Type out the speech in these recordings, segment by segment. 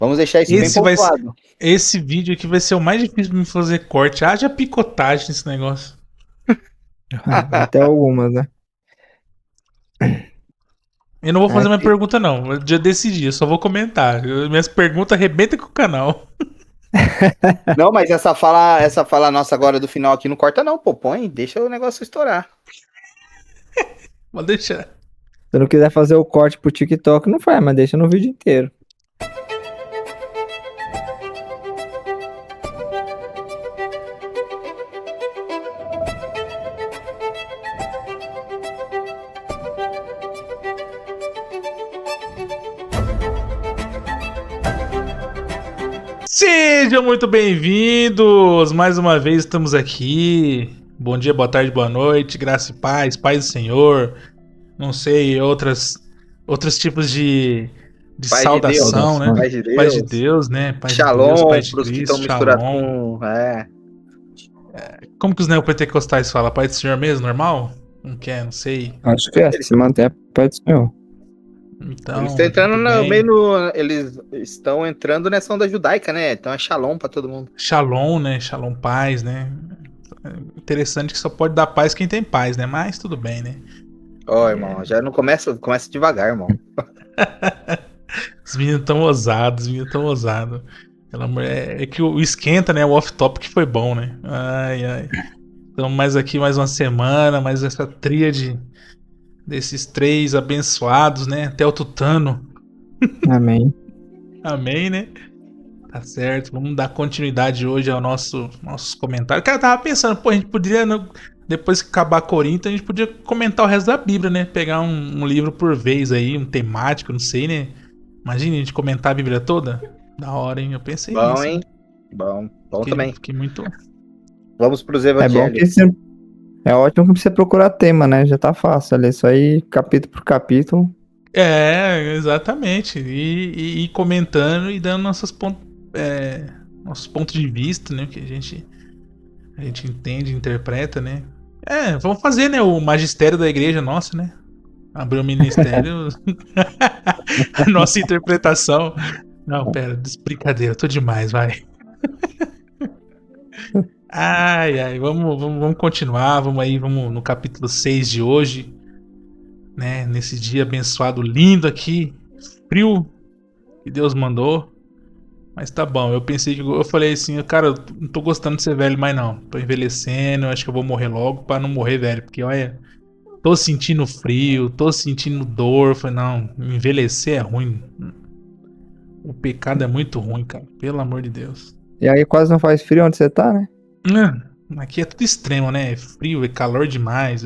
Vamos deixar isso bem Esse vai ser, pontuado. esse vídeo aqui vai ser o mais difícil de me fazer corte. Haja picotagem nesse negócio. Vai ter algumas, né? Eu não vou fazer mais Aqui, pergunta, não. Eu já decidi, eu só vou comentar. Minhas perguntas arrebentam com o canal. Não, mas essa fala nossa agora do final aqui não corta não, pô. Põe, deixa o negócio estourar. Pode deixar. se não quiser fazer o corte pro TikTok, não faz, mas deixa no vídeo inteiro. Sejam muito bem-vindos! Mais uma vez estamos aqui. Bom dia, boa tarde, boa noite, graça e paz, paz do Senhor. Não sei, outros tipos de Paz de saudação, Deus, né? Paz de Deus. Paz de Deus, né? Paz de Shalom Deus, paz de pros que estão Cristo, misturados shalom. com... É. Como que os neopentecostais falam? Paz do Senhor mesmo, normal? Não quer, não sei. Acho que é, se mantém a paz do Senhor. Então, Eles estão entrando tudo no bem. meio no... Eles estão entrando nessa onda judaica, né? Então é shalom pra todo mundo. Shalom, né? Shalom, paz, né? Interessante que só pode dar paz quem tem paz, né? Mas tudo bem, né? Ó, irmão, já não começa devagar, irmão. Os meninos tão ousados, Pelo amor, é que o esquenta, né? O off-topic foi bom, né? Ai, ai. Então, mais aqui, mais uma semana, mais essa tríade desses três abençoados, né? Até o Tutano. Amém. Amém, né? Tá certo. Vamos dar continuidade hoje ao nossos comentários. Cara, eu tava pensando, pô, a gente poderia, depois que acabar Corinto, a gente podia comentar o resto da Bíblia, né? Pegar um livro por vez aí, um temático, não sei, né? Imagina a gente comentar a Bíblia toda. Da hora, hein? Eu pensei Bom, nisso. hein? Bom Fiquei, também. fiquei muito. Vamos pros É bom evangelhos. que você... É ótimo que você procurar tema, né? Já tá fácil ali, isso aí capítulo por capítulo. É, exatamente. E comentando e dando nossos pontos de vista, né? Que a gente entende, interpreta, né? É, vamos fazer, né? O magistério da igreja nossa, né? Abrir o ministério. A nossa interpretação. Não, pera, brincadeira, tô demais, vai. Ai, ai, vamos continuar, vamos no capítulo 6 de hoje, né? Nesse dia abençoado, lindo aqui, frio, que Deus mandou. Mas tá bom, eu falei assim, cara, eu não tô gostando de ser velho mais não. Tô envelhecendo, acho que eu vou morrer logo pra não morrer velho, porque olha, tô sentindo frio, tô sentindo dor. Falei, não, envelhecer é ruim. O pecado é muito ruim, cara, pelo amor de Deus. E aí quase não faz frio onde você tá, né? Aqui é tudo extremo, né? É frio, é calor demais.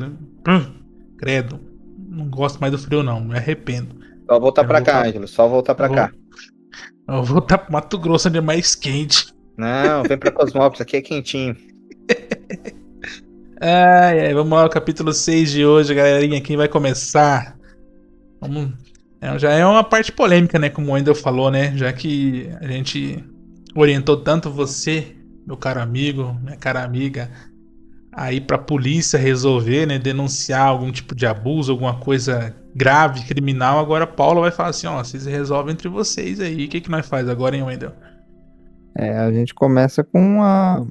Credo. Não gosto mais do frio, não. Me arrependo. Só voltar Quero pra cá, voltar- Ângelo. Só voltar pra eu cá. Eu vou voltar pro Mato Grosso, onde é mais quente. Não, vem pra Cosmópolis, aqui é quentinho. Ai, ai, vamos lá, o capítulo 6 de hoje, galerinha. Quem vai começar? Vamos. Já é uma parte polêmica, né? Como o Wendel falou, né? Já que a gente orientou tanto você, meu caro amigo, minha cara amiga, a ir pra polícia resolver, né? Denunciar algum tipo de abuso, alguma coisa grave, criminal. Agora Paulo vai falar assim: ó, vocês resolvem entre vocês aí. O que nós faz agora, hein, Wendel? A gente começa com uma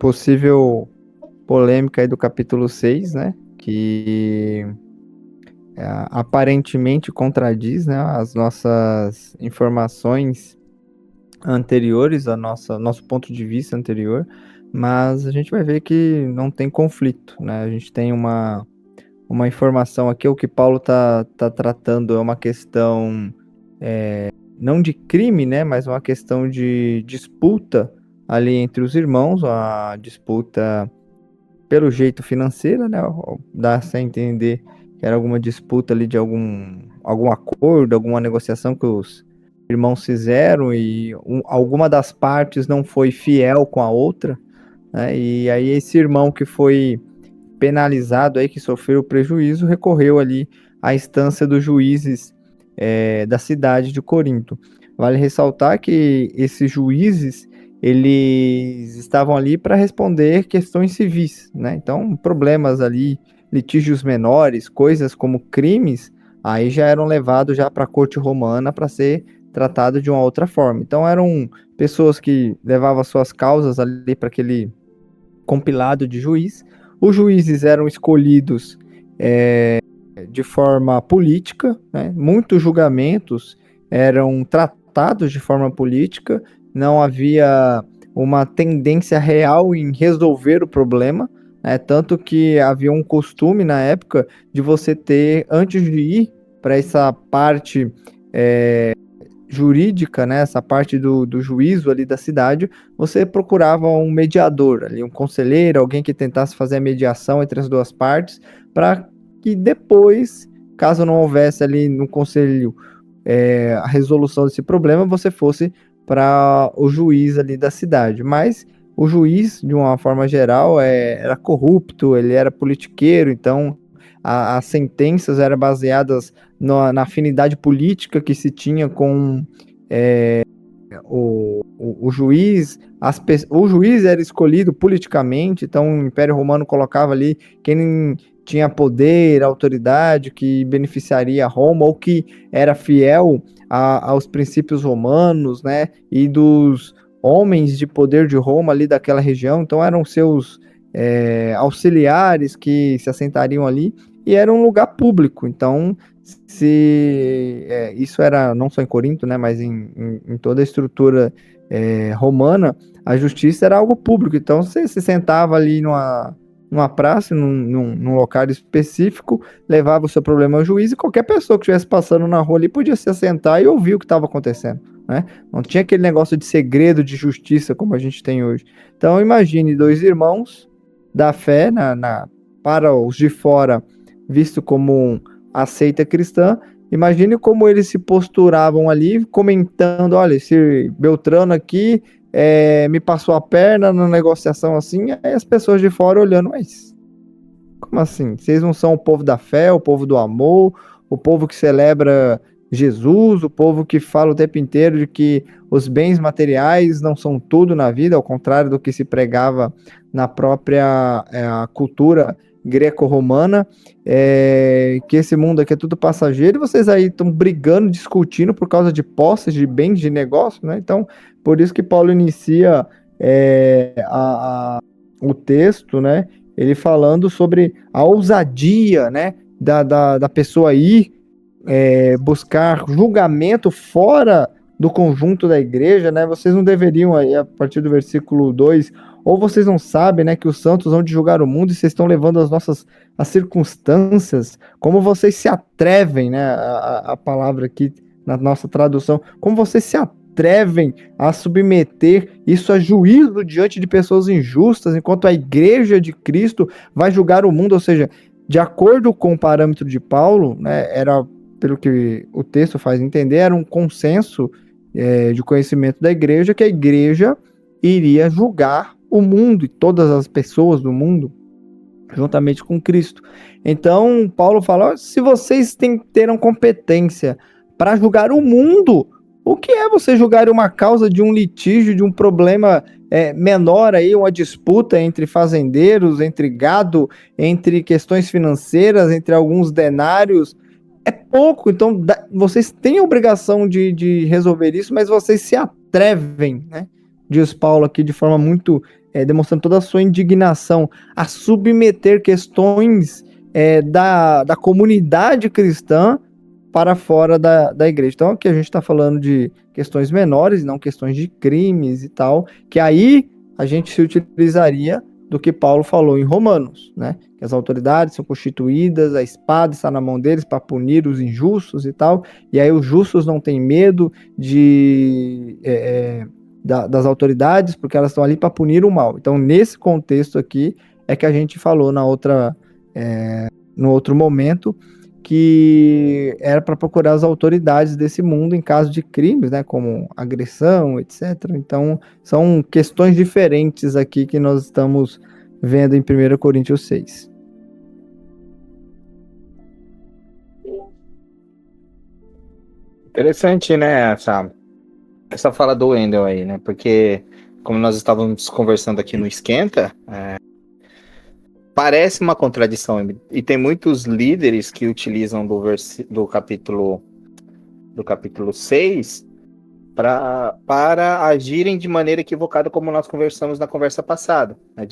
possível polêmica aí do capítulo 6, né? Que aparentemente contradiz, né, as nossas informações anteriores, nosso ponto de vista anterior, mas a gente vai ver que não tem conflito, né? A gente tem uma informação aqui, o que Paulo tá tratando é uma questão não de crime, né, mas uma questão de disputa ali entre os irmãos, a disputa pelo jeito financeira, né, dá-se a entender que era alguma disputa ali de algum acordo, alguma negociação que os irmãos fizeram e alguma das partes não foi fiel com a outra, né, e aí esse irmão que foi penalizado aí, que sofreu prejuízo, recorreu ali à instância dos juízes da cidade de Corinto. Vale ressaltar que esses juízes, eles estavam ali para responder questões civis, né? Então, problemas ali, litígios menores, coisas como crimes, aí já eram levados já para a corte romana para ser tratado de uma outra forma. Então eram pessoas que levavam suas causas ali para aquele compilado de juiz. Os juízes eram escolhidos de forma política, né? Muitos julgamentos eram tratados de forma política, não havia uma tendência real em resolver o problema, né? Tanto que havia um costume na época de você ter, antes de ir para essa parte jurídica, né, essa parte do juízo ali da cidade, você procurava um mediador ali, um conselheiro, alguém que tentasse fazer a mediação entre as duas partes, para que depois, caso não houvesse ali no conselho a resolução desse problema, você fosse para o juiz ali da cidade. Mas o juiz, de uma forma geral, era corrupto, ele era politiqueiro, então as sentenças eram baseadas na afinidade política que se tinha com o juiz. O juiz era escolhido politicamente, então o Império Romano colocava ali quem tinha poder, autoridade, que beneficiaria Roma, ou que era fiel aos princípios romanos, né, e dos homens de poder de Roma ali daquela região. Então eram seus auxiliares que se assentariam ali, e era um lugar público. Então, isso era não só em Corinto, né, mas em toda a estrutura romana, a justiça era algo público. Então, você se sentava ali numa praça, num local específico, levava o seu problema ao juiz, e qualquer pessoa que estivesse passando na rua ali podia se assentar e ouvir o que estava acontecendo, né? Não tinha aquele negócio de segredo de justiça como a gente tem hoje. Então, imagine dois irmãos da fé, para os de fora, visto como a seita cristã. Imagine como eles se posturavam ali, comentando: olha, esse Beltrano aqui me passou a perna na negociação assim. Aí as pessoas de fora olhando: mas como assim? Vocês não são o povo da fé, o povo do amor, o povo que celebra Jesus, o povo que fala o tempo inteiro de que os bens materiais não são tudo na vida, ao contrário do que se pregava na própria cultura greco-romana, que esse mundo aqui é tudo passageiro, e vocês aí estão brigando, discutindo por causa de posses, de bens, de negócio, né? Então, por isso que Paulo inicia o texto, né? Ele falando sobre a ousadia, né? Da pessoa ir buscar julgamento fora do conjunto da igreja, né? Vocês não deveriam, aí, a partir do versículo 2, ou vocês não sabem, né, que os santos vão de julgar o mundo, e vocês estão levando as circunstâncias, como vocês se atrevem, né, a palavra aqui na nossa tradução, como vocês se atrevem a submeter isso a juízo diante de pessoas injustas, enquanto a igreja de Cristo vai julgar o mundo. Ou seja, de acordo com o parâmetro de Paulo, né, era, pelo que o texto faz entender, era um consenso de conhecimento da igreja, que a igreja iria julgar o mundo e todas as pessoas do mundo juntamente com Cristo. Então, Paulo fala: se vocês terão competência para julgar o mundo, o que é você julgar uma causa de um litígio, de um problema menor aí, uma disputa entre fazendeiros, entre gado, entre questões financeiras, entre alguns denários? É pouco. Então, vocês têm a obrigação de resolver isso, mas vocês se atrevem, né? Diz Paulo aqui de forma muito, demonstrando toda a sua indignação, a submeter questões da comunidade cristã para fora da igreja. Então, aqui a gente está falando de questões menores, não questões de crimes e tal, que aí a gente se utilizaria do que Paulo falou em Romanos, né? Que as autoridades são constituídas, a espada está na mão deles para punir os injustos e tal, e aí os justos não têm medo das autoridades, porque elas estão ali para punir o mal. Então, nesse contexto aqui, é que a gente falou no outro momento, que era para procurar as autoridades desse mundo em caso de crimes, né, como agressão, etc. Então, são questões diferentes aqui que nós estamos vendo em 1 Coríntios 6. Interessante, né, essa fala do Wendel aí, né? Porque, como nós estávamos conversando aqui no Esquenta, parece uma contradição. E tem muitos líderes que utilizam do capítulo 6 para agirem de maneira equivocada, como nós conversamos na conversa passada. Né?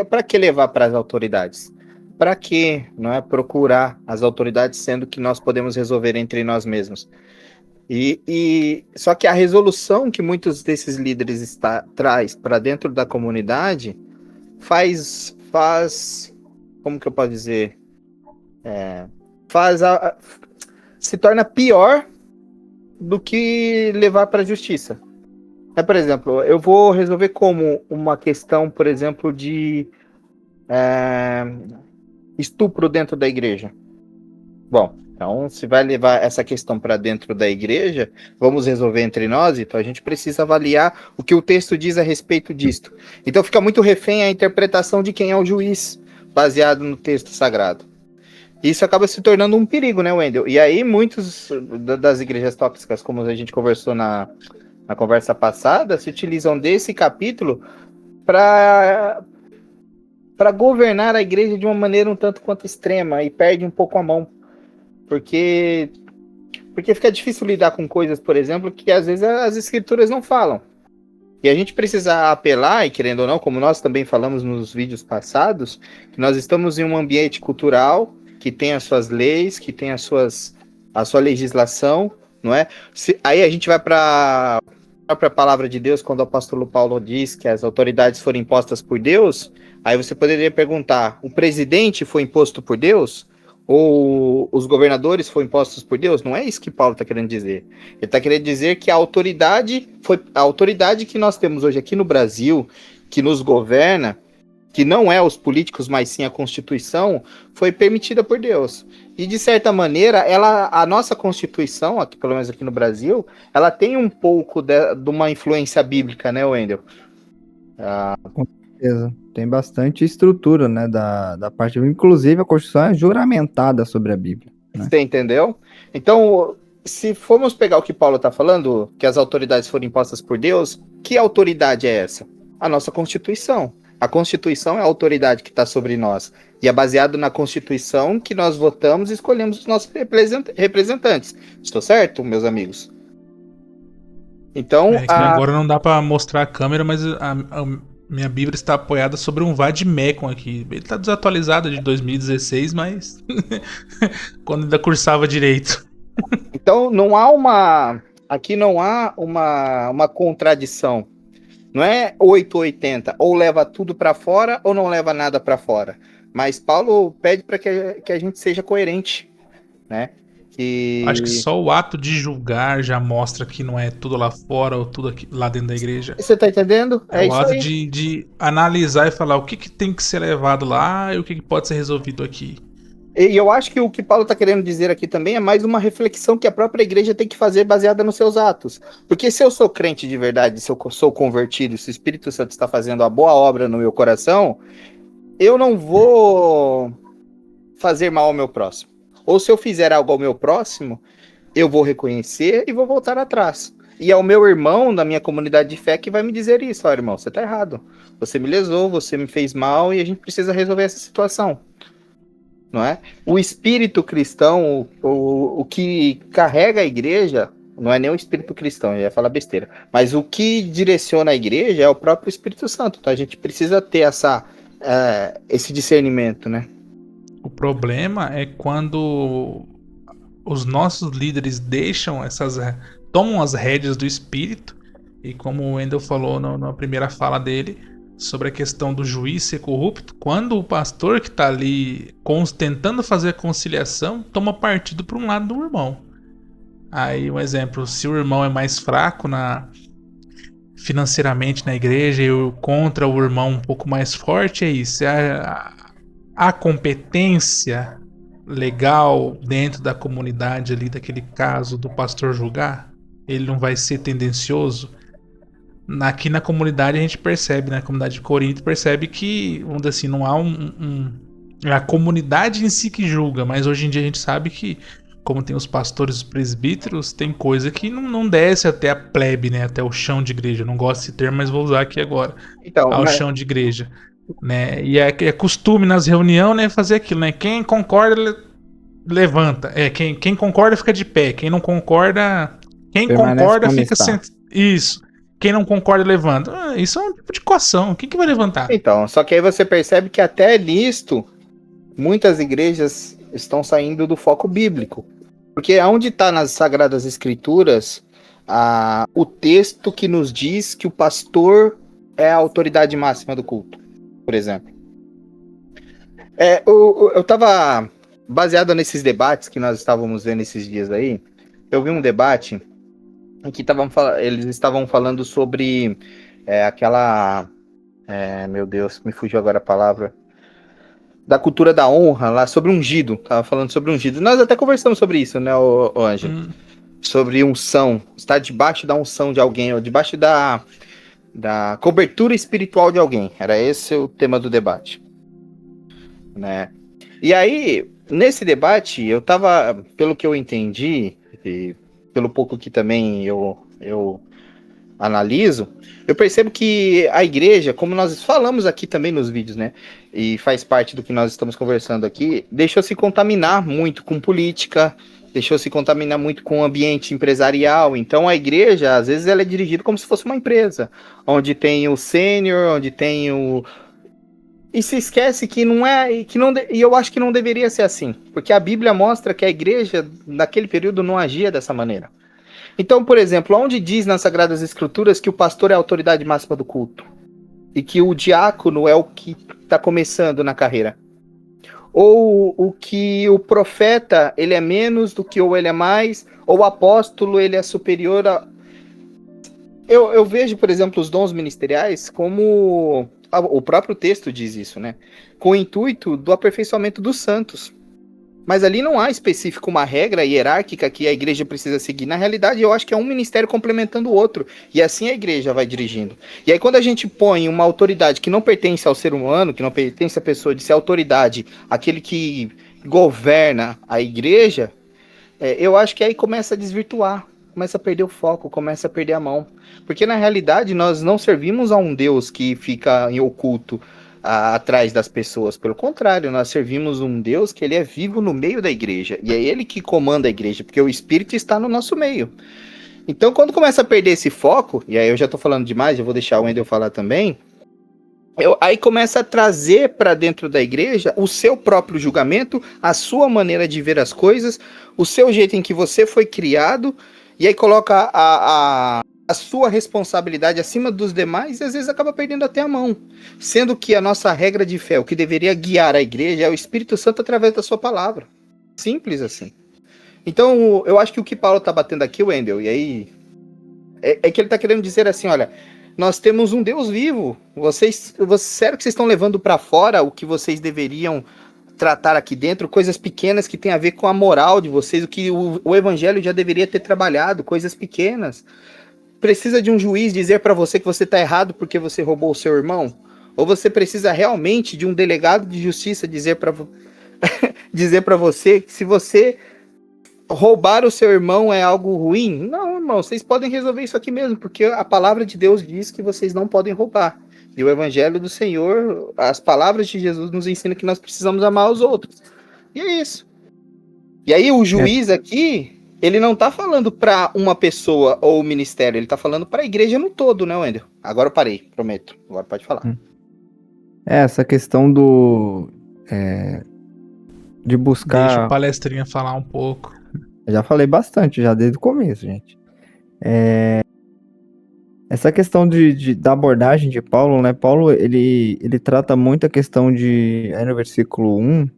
Para que levar para as autoridades? Para que não é procurar as autoridades, sendo que nós podemos resolver entre nós mesmos? Só que a resolução que muitos desses líderes traz para dentro da comunidade faz como que eu posso dizer? Se torna pior do que levar para a justiça. Por exemplo, eu vou resolver como uma questão, por exemplo, de estupro dentro da igreja. Bom, então se vai levar essa questão para dentro da igreja, vamos resolver entre nós, então a gente precisa avaliar o que o texto diz a respeito disto. Então fica muito refém a interpretação de quem é o juiz, baseado no texto sagrado. Isso acaba se tornando um perigo, né, Wendel? E aí muitos das igrejas tóxicas, como a gente conversou na conversa passada, se utilizam desse capítulo para governar a igreja de uma maneira um tanto quanto extrema e perde um pouco a mão. Porque fica difícil lidar com coisas, por exemplo, que às vezes as escrituras não falam. E a gente precisa apelar, e querendo ou não, como nós também falamos nos vídeos passados, que nós estamos em um ambiente cultural que tem as suas leis, que tem a sua legislação, não é? Aí a gente vai para a própria palavra de Deus, quando o apóstolo Paulo diz que as autoridades foram impostas por Deus, aí você poderia perguntar, o presidente foi imposto por Deus? Ou os governadores foram impostos por Deus? Não é isso que Paulo está querendo dizer. Ele está querendo dizer que a autoridade que nós temos hoje aqui no Brasil, que nos governa, que não é os políticos, mas sim a Constituição, foi permitida por Deus. E, de certa maneira, a nossa Constituição, aqui, pelo menos aqui no Brasil, ela tem um pouco de uma influência bíblica, né, Wendel? Com certeza. Tem bastante estrutura, né, da parte. Inclusive, a Constituição é juramentada sobre a Bíblia. Né? Você entendeu? Então, se formos pegar o que Paulo está falando, que as autoridades foram impostas por Deus, que autoridade é essa? A nossa Constituição. A Constituição é a autoridade que está sobre nós. E é baseado na Constituição que nós votamos e escolhemos os nossos representantes. Estou certo, meus amigos? Então, agora não dá para mostrar a câmera, mas a minha Bíblia está apoiada sobre um Vademecum aqui. Ele está desatualizado de 2016, mas quando ainda cursava direito. Então, aqui não há uma contradição. Não é 880, ou leva tudo para fora ou não leva nada para fora. Mas Paulo pede para que a gente seja coerente, né? Acho que só o ato de julgar já mostra que não é tudo lá fora ou tudo aqui, lá dentro da igreja. Você tá entendendo? É o ato de analisar e falar o que tem que ser levado lá e o que pode ser resolvido aqui. E eu acho que o que Paulo está querendo dizer aqui também é mais uma reflexão que a própria igreja tem que fazer baseada nos seus atos. Porque se eu sou crente de verdade, se eu sou convertido, se o Espírito Santo está fazendo a boa obra no meu coração, eu não vou fazer mal ao meu próximo. Ou se eu fizer algo ao meu próximo, eu vou reconhecer e vou voltar atrás. E é o meu irmão da minha comunidade de fé que vai me dizer isso. Ó, irmão, você está errado. Você me lesou, você me fez mal e a gente precisa resolver essa situação. Não é? O espírito cristão, o que carrega a igreja, não é nem o espírito cristão, eu ia falar besteira, mas o que direciona a igreja é o próprio Espírito Santo. Então a gente precisa ter esse discernimento, né? O problema é quando os nossos líderes tomam as rédeas do espírito, e como o Wendel falou na primeira fala dele, sobre a questão do juiz ser corrupto, quando o pastor que está ali tentando fazer a conciliação toma partido para um lado do irmão. Aí, um exemplo, se o irmão é mais fraco financeiramente na igreja e contra o irmão um pouco mais forte, é isso. A competência legal dentro da comunidade ali, daquele caso do pastor julgar, ele não vai ser tendencioso. Aqui na comunidade a gente percebe, na comunidade de Corinto, percebe que, vamos dizer assim, não há é a comunidade em si que julga, mas hoje em dia a gente sabe que, como tem os pastores e os presbíteros, tem coisa que não desce até a plebe, né, até o chão de igreja. Eu não gosto desse termo, mas vou usar aqui agora. Então, ao chão de igreja. Né? E é costume nas reuniões, né, fazer aquilo, né? Quem concorda, levanta. Quem concorda fica de pé. Quem não concorda, Quem Permanece concorda como fica está. sentado. Isso. Quem não concorda levanta. Isso é um tipo de coação. Quem que vai levantar? Então, só que aí você percebe que até nisto, muitas igrejas estão saindo do foco bíblico. Porque onde está nas Sagradas Escrituras o texto que nos diz que o pastor é a autoridade máxima do culto, por exemplo. Eu estava baseado nesses debates que nós estávamos vendo esses dias aí. Eu vi um debate em que eles estavam falando sobre aquela. Meu Deus, me fugiu agora a palavra. Da cultura da honra, lá sobre ungido. Tava falando sobre ungido. Nós até conversamos sobre isso, né, ô Ângelo? Sobre unção. Estar debaixo da unção de alguém, ou debaixo da cobertura espiritual de alguém. Era esse o tema do debate. Né? E aí, nesse debate, eu tava, pelo que eu entendi, e pelo pouco que também eu analiso, eu percebo que a igreja, como nós falamos aqui também nos vídeos, né? E faz parte do que nós estamos conversando aqui, deixou se contaminar muito com política, deixou se contaminar muito com o ambiente empresarial. Então a igreja, às vezes, ela é dirigida como se fosse uma empresa, onde tem o sênior, onde tem o. E se esquece que não é, e eu acho que não deveria ser assim, porque a Bíblia mostra que a igreja, naquele período, não agia dessa maneira. Então, por exemplo, onde diz nas Sagradas Escrituras que o pastor é a autoridade máxima do culto? E que o diácono é o que está começando na carreira? Ou o que o profeta, ele é menos do que, ou ele é mais, ou o apóstolo, ele é superior a... Eu vejo, por exemplo, os dons ministeriais como... O próprio texto diz isso, né? Com o intuito do aperfeiçoamento dos santos. Mas ali não há específico uma regra hierárquica que a igreja precisa seguir. Na realidade, eu acho que é um ministério complementando o outro. E assim a igreja vai dirigindo. E aí, quando a gente põe uma autoridade que não pertence ao ser humano, que não pertence à pessoa de ser autoridade, aquele que governa a igreja, eu acho que aí começa a desvirtuar. Começa a perder o foco, começa a perder a mão. Porque na realidade, nós não servimos a um Deus que fica em oculto atrás das pessoas. Pelo contrário, nós servimos um Deus que ele é vivo no meio da igreja. E é ele que comanda a igreja, porque o Espírito está no nosso meio. Então, quando começa a perder esse foco, e aí eu já estou falando demais, eu vou deixar o Wendel falar também, aí começa a trazer para dentro da igreja o seu próprio julgamento, a sua maneira de ver as coisas, o seu jeito em que você foi criado, e aí coloca a sua responsabilidade acima dos demais e às vezes acaba perdendo até a mão. Sendo que a nossa regra de fé, o que deveria guiar a igreja, é o Espírito Santo através da sua palavra. Simples assim. Então, eu acho que o que Paulo está batendo aqui, Wendel, e aí é que ele está querendo dizer assim, olha, nós temos um Deus vivo. Sério que vocês estão levando para fora o que vocês deveriam tratar aqui dentro, coisas pequenas que tem a ver com a moral de vocês, o que o evangelho já deveria ter trabalhado, coisas pequenas. Precisa de um juiz dizer para você que você está errado porque você roubou o seu irmão? Ou você precisa realmente de um delegado de justiça dizer para dizer para você que se você roubar o seu irmão é algo ruim? Não, irmão, vocês podem resolver isso aqui mesmo, porque a palavra de Deus diz que vocês não podem roubar. E o evangelho do Senhor, as palavras de Jesus nos ensinam que nós precisamos amar os outros. E é isso. E aí o juiz aqui, ele não tá falando para uma pessoa ou o ministério, ele tá falando para a igreja no todo, né, Wendel? Agora eu parei, prometo. Agora pode falar. Essa questão de buscar... Deixa o palestrinha falar um pouco. Eu já falei bastante, já desde o começo, gente. Essa questão da abordagem de Paulo, né? Paulo, ele trata muito a questão de... Aí no versículo 1,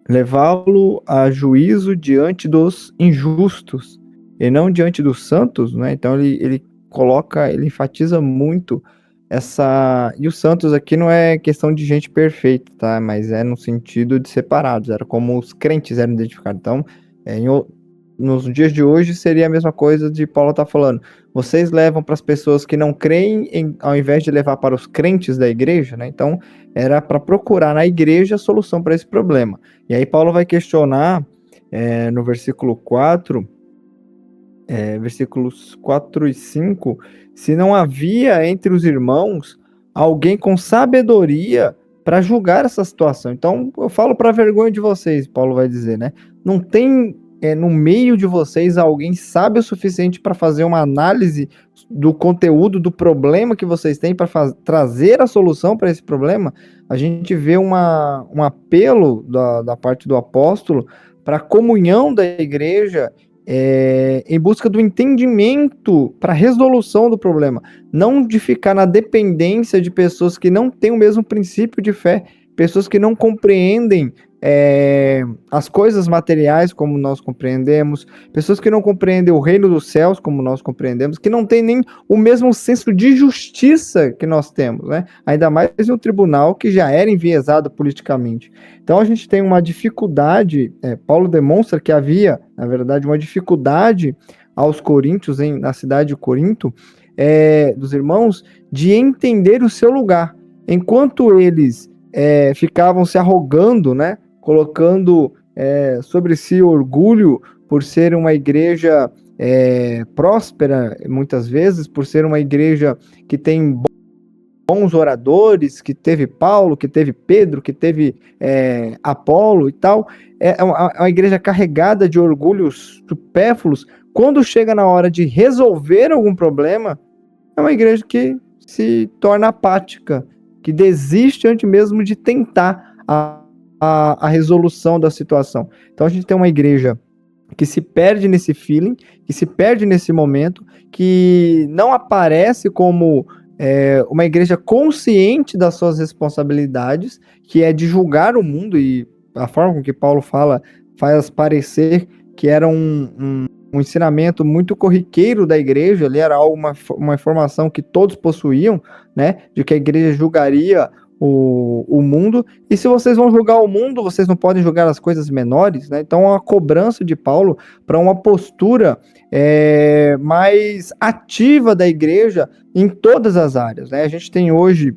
levá-lo a juízo diante dos injustos e não diante dos santos, né? Então ele enfatiza muito essa... E os santos aqui não é questão de gente perfeita, tá? Mas é no sentido de separados, era como os crentes eram identificados. Então, nos dias de hoje seria a mesma coisa de Paulo estar falando. Vocês levam para as pessoas que não creem, ao invés de levar para os crentes da igreja, né? Então, era para procurar na igreja a solução para esse problema. E aí Paulo vai questionar no versículo 4, versículos 4 e 5, se não havia entre os irmãos alguém com sabedoria para julgar essa situação. Então, eu falo para vergonha de vocês, Paulo vai dizer, né? Não tem no meio de vocês alguém sabe o suficiente para fazer uma análise do conteúdo do problema que vocês têm para trazer a solução para esse problema, a gente vê um apelo da parte do apóstolo para a comunhão da igreja em busca do entendimento para a resolução do problema, não de ficar na dependência de pessoas que não têm o mesmo princípio de fé, pessoas que não compreendem as coisas materiais como nós compreendemos, pessoas que não compreendem o reino dos céus como nós compreendemos, que não têm nem o mesmo senso de justiça que nós temos, né? Ainda mais em um tribunal que já era enviesado politicamente. Então a gente tem uma dificuldade, Paulo demonstra que havia, na verdade, uma dificuldade aos coríntios, na cidade de Corinto, dos irmãos, de entender o seu lugar. Enquanto eles ficavam se arrogando, né? Colocando sobre si orgulho por ser uma igreja próspera, muitas vezes, por ser uma igreja que tem bons oradores, que teve Paulo, que teve Pedro, que teve Apolo e tal. É uma igreja carregada de orgulhos supérfluos. Quando chega na hora de resolver algum problema, é uma igreja que se torna apática, que desiste antes mesmo de tentar a resolução da situação. Então a gente tem uma igreja que se perde nesse feeling, que se perde nesse momento, que não aparece como uma igreja consciente das suas responsabilidades, que é de julgar o mundo, e a forma com que Paulo fala faz parecer que era um ensinamento muito corriqueiro da igreja, ali era uma informação que todos possuíam, né, de que a igreja julgaria o mundo, e se vocês vão julgar o mundo, vocês não podem julgar as coisas menores, né? Então, uma cobrança de Paulo para uma postura mais ativa da igreja em todas as áreas, né? A gente tem hoje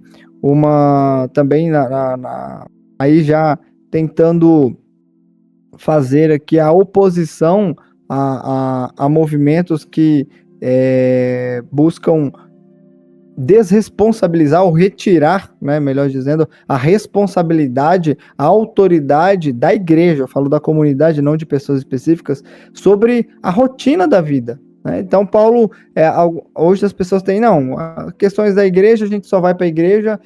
também aí já tentando fazer aqui a oposição a movimentos que buscam desresponsabilizar ou retirar, né, melhor dizendo, a responsabilidade, a autoridade da igreja, eu falo da comunidade, não de pessoas específicas, sobre a rotina da vida, né? Então Paulo, hoje as pessoas têm, questões da igreja, a gente só vai para a igreja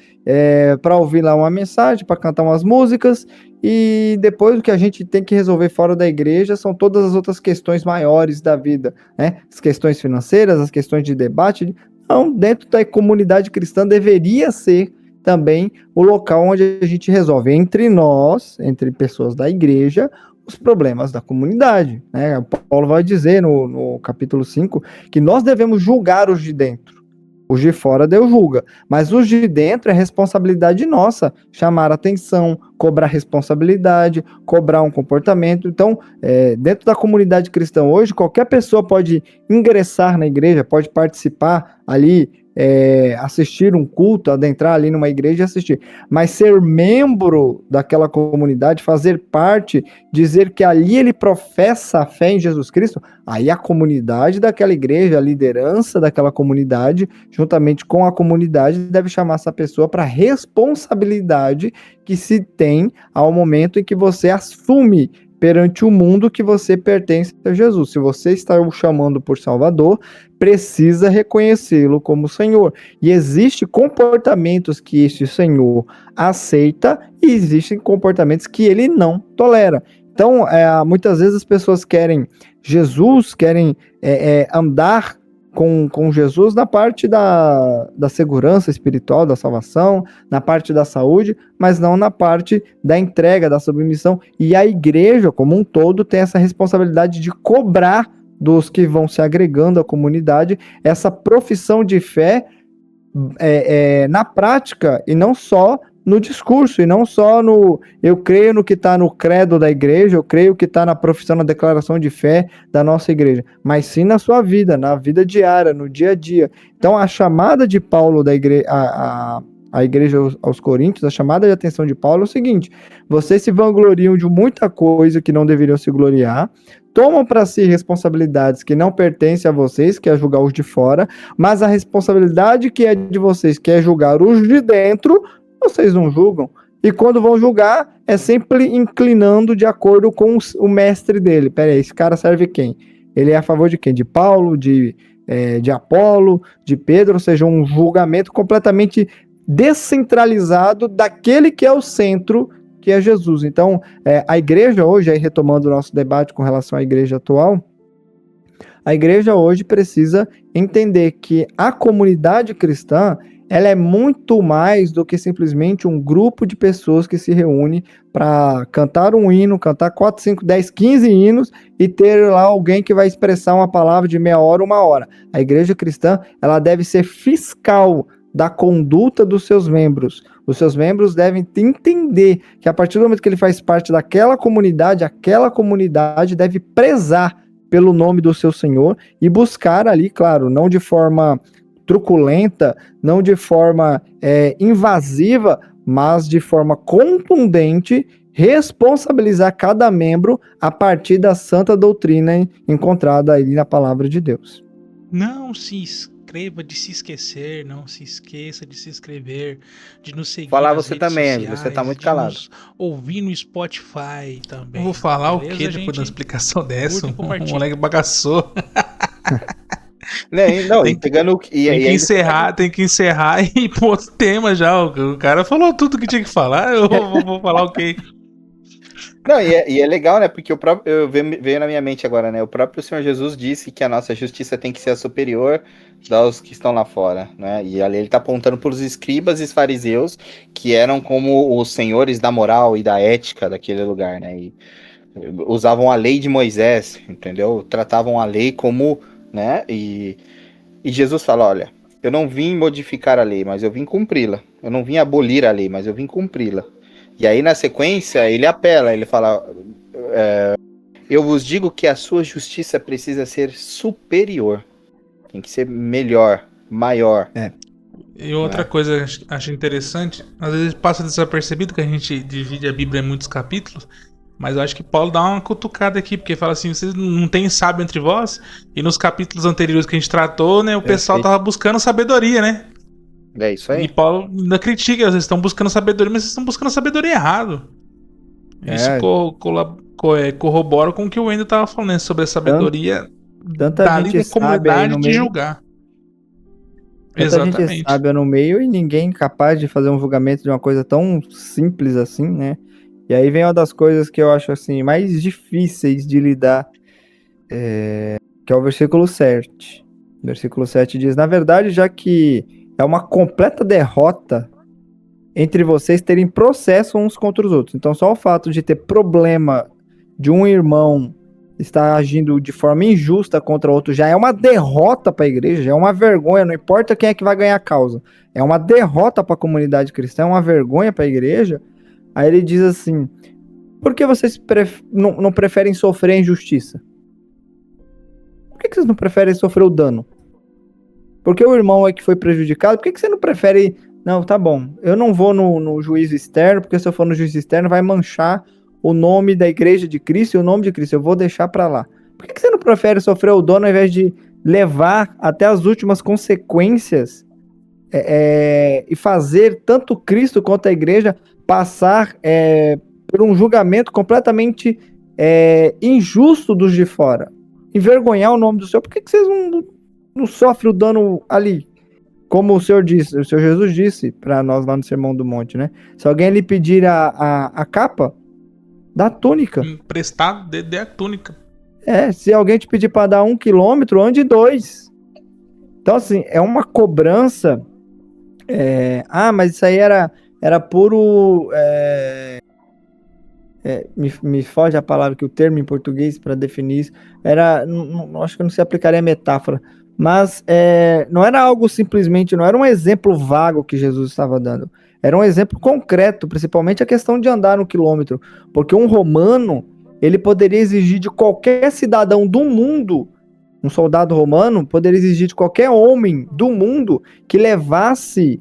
para ouvir lá uma mensagem, para cantar umas músicas, e depois o que a gente tem que resolver fora da igreja são todas as outras questões maiores da vida, né? As questões financeiras, as questões de debate. Então, dentro da comunidade cristã deveria ser também o local onde a gente resolve entre nós, entre pessoas da igreja, os problemas da comunidade, né? Paulo vai dizer no capítulo 5 que nós devemos julgar os de dentro. Os de fora Deus julga, mas os de dentro é responsabilidade nossa, chamar atenção, cobrar responsabilidade, cobrar um comportamento. Então, dentro da comunidade cristã hoje, qualquer pessoa pode ingressar na igreja, pode participar ali, assistir um culto, adentrar ali numa igreja e assistir, mas ser membro daquela comunidade, fazer parte, dizer que ali ele professa a fé em Jesus Cristo, aí a comunidade daquela igreja, a liderança daquela comunidade, juntamente com a comunidade, deve chamar essa pessoa para responsabilidade que se tem ao momento em que você assume perante o mundo que você pertence a Jesus. Se você está o chamando por Salvador, precisa reconhecê-lo como Senhor. E existem comportamentos que este Senhor aceita e existem comportamentos que ele não tolera. Então, muitas vezes as pessoas querem Jesus, querem andar com Jesus na parte da segurança espiritual, da salvação, na parte da saúde, mas não na parte da entrega, da submissão. E a igreja, como um todo, tem essa responsabilidade de cobrar dos que vão se agregando à comunidade essa profissão de fé na prática, e não só no discurso, e não só eu creio no que está no credo da igreja, eu creio que está na profissão, na declaração de fé da nossa igreja, mas sim na sua vida, na vida diária, no dia a dia. Então a chamada de Paulo da igreja, a igreja aos Coríntios, a chamada de atenção de Paulo é o seguinte: vocês se vangloriam de muita coisa que não deveriam se gloriar, tomam para si responsabilidades que não pertencem a vocês, que é julgar os de fora, mas a responsabilidade que é de vocês, que é julgar os de dentro, vocês não julgam. e quando vão julgar, é sempre inclinando de acordo com o mestre dele. Pera aí, esse cara serve quem? Ele é a favor de quem? De Paulo, de Apolo, de Pedro, ou seja, um julgamento completamente descentralizado daquele que é o centro, que é Jesus. Então, a igreja hoje, aí retomando o nosso debate com relação à igreja atual, a igreja hoje precisa entender que a comunidade cristã, ela é muito mais do que simplesmente um grupo de pessoas que se reúne para cantar um hino, cantar 4, 5, 10, 15 hinos e ter lá alguém que vai expressar uma palavra de meia hora, 1 hora. A igreja cristã, ela deve ser fiscal da conduta dos seus membros. Os seus membros devem entender que a partir do momento que ele faz parte daquela comunidade, aquela comunidade deve prezar pelo nome do seu Senhor e buscar ali, claro, não de forma truculenta, não de forma invasiva, mas de forma contundente, responsabilizar cada membro a partir da santa doutrina encontrada ali na palavra de Deus. Não se inscreva de se esquecer, não se esqueça de se inscrever, de nos seguir Falar nas você redes também, sociais, você tá muito de calado. nos ouvir no Spotify também. Eu vou falar Beleza, o que depois da explicação dessa? Curte e compartilha. Um moleque bagaçou. Não, Tem e pegando Tem que encerrar e ir pro outro tema já. O cara falou tudo que tinha que falar. Eu vou falar o quê? Não, e é legal, né? Porque veio na minha mente agora, né? O próprio Senhor Jesus disse que a nossa justiça tem que ser a superior dos que estão lá fora, né? E ali ele tá apontando para os escribas e os fariseus, que eram como os senhores da moral e da ética daquele lugar, né? E usavam a lei de Moisés, entendeu? Tratavam a lei como, né? E Jesus fala, olha, eu não vim modificar a lei, mas eu vim cumpri-la. Eu não vim abolir a lei, mas eu vim cumpri-la. E aí, na sequência, ele apela, ele fala, eu vos digo que a sua justiça precisa ser superior. Tem que ser melhor, maior. E outra coisa que eu acho interessante, às vezes passa desapercebido que a gente divide a Bíblia em muitos capítulos, mas eu acho que Paulo dá uma cutucada aqui, porque fala assim, vocês não têm sábio entre vós? E nos capítulos anteriores que a gente tratou, né, o pessoal tava buscando sabedoria, né? É isso aí. E Paulo ainda critica, vocês estão buscando sabedoria, mas vocês estão buscando sabedoria errado. Isso corrobora com o que o Wendel estava falando, né, sobre a sabedoria da gente comunidade de julgar. Tanta gente sábia no meio e ninguém capaz de fazer um julgamento de uma coisa tão simples assim, né? E aí vem uma das coisas que eu acho assim mais difíceis de lidar, que é o versículo 7. O versículo 7 diz, na verdade, já que é uma completa derrota entre vocês terem processo uns contra os outros. Então, só o fato de ter problema de um irmão estar agindo de forma injusta contra outro já é uma derrota para a igreja, já é uma vergonha, não importa quem é que vai ganhar a causa. É uma derrota para a comunidade cristã, é uma vergonha para a igreja. Aí ele diz assim, por que vocês não preferem sofrer a injustiça? Por que vocês não preferem sofrer o dano? Porque o irmão é que foi prejudicado, por que você não prefere... Não, tá bom, eu não vou no juízo externo, porque se eu for no juízo externo vai manchar o nome da igreja de Cristo e o nome de Cristo, eu vou deixar pra lá. Por que você não prefere sofrer o dano ao invés de levar até as últimas consequências e fazer tanto Cristo quanto a igreja passar por um julgamento completamente injusto dos de fora? Envergonhar o nome do Senhor, por que vocês não sofrem o dano ali? Como o Senhor Jesus disse para nós lá no Sermão do Monte, né? Se alguém lhe pedir a capa, dá a túnica. Emprestado, dê a túnica. Se alguém te pedir para dar 1 quilômetro, ande 2. Então, assim, é uma cobrança. Mas isso aí era puro. Me foge a palavra, que o termo em português para definir isso. Acho que não se aplicaria a metáfora. Mas não era algo simplesmente, não era um exemplo vago que Jesus estava dando. Era um exemplo concreto, principalmente a questão de andar 1 quilômetro. Porque um romano, ele poderia exigir de qualquer cidadão do mundo, um soldado romano, poderia exigir de qualquer homem do mundo que levasse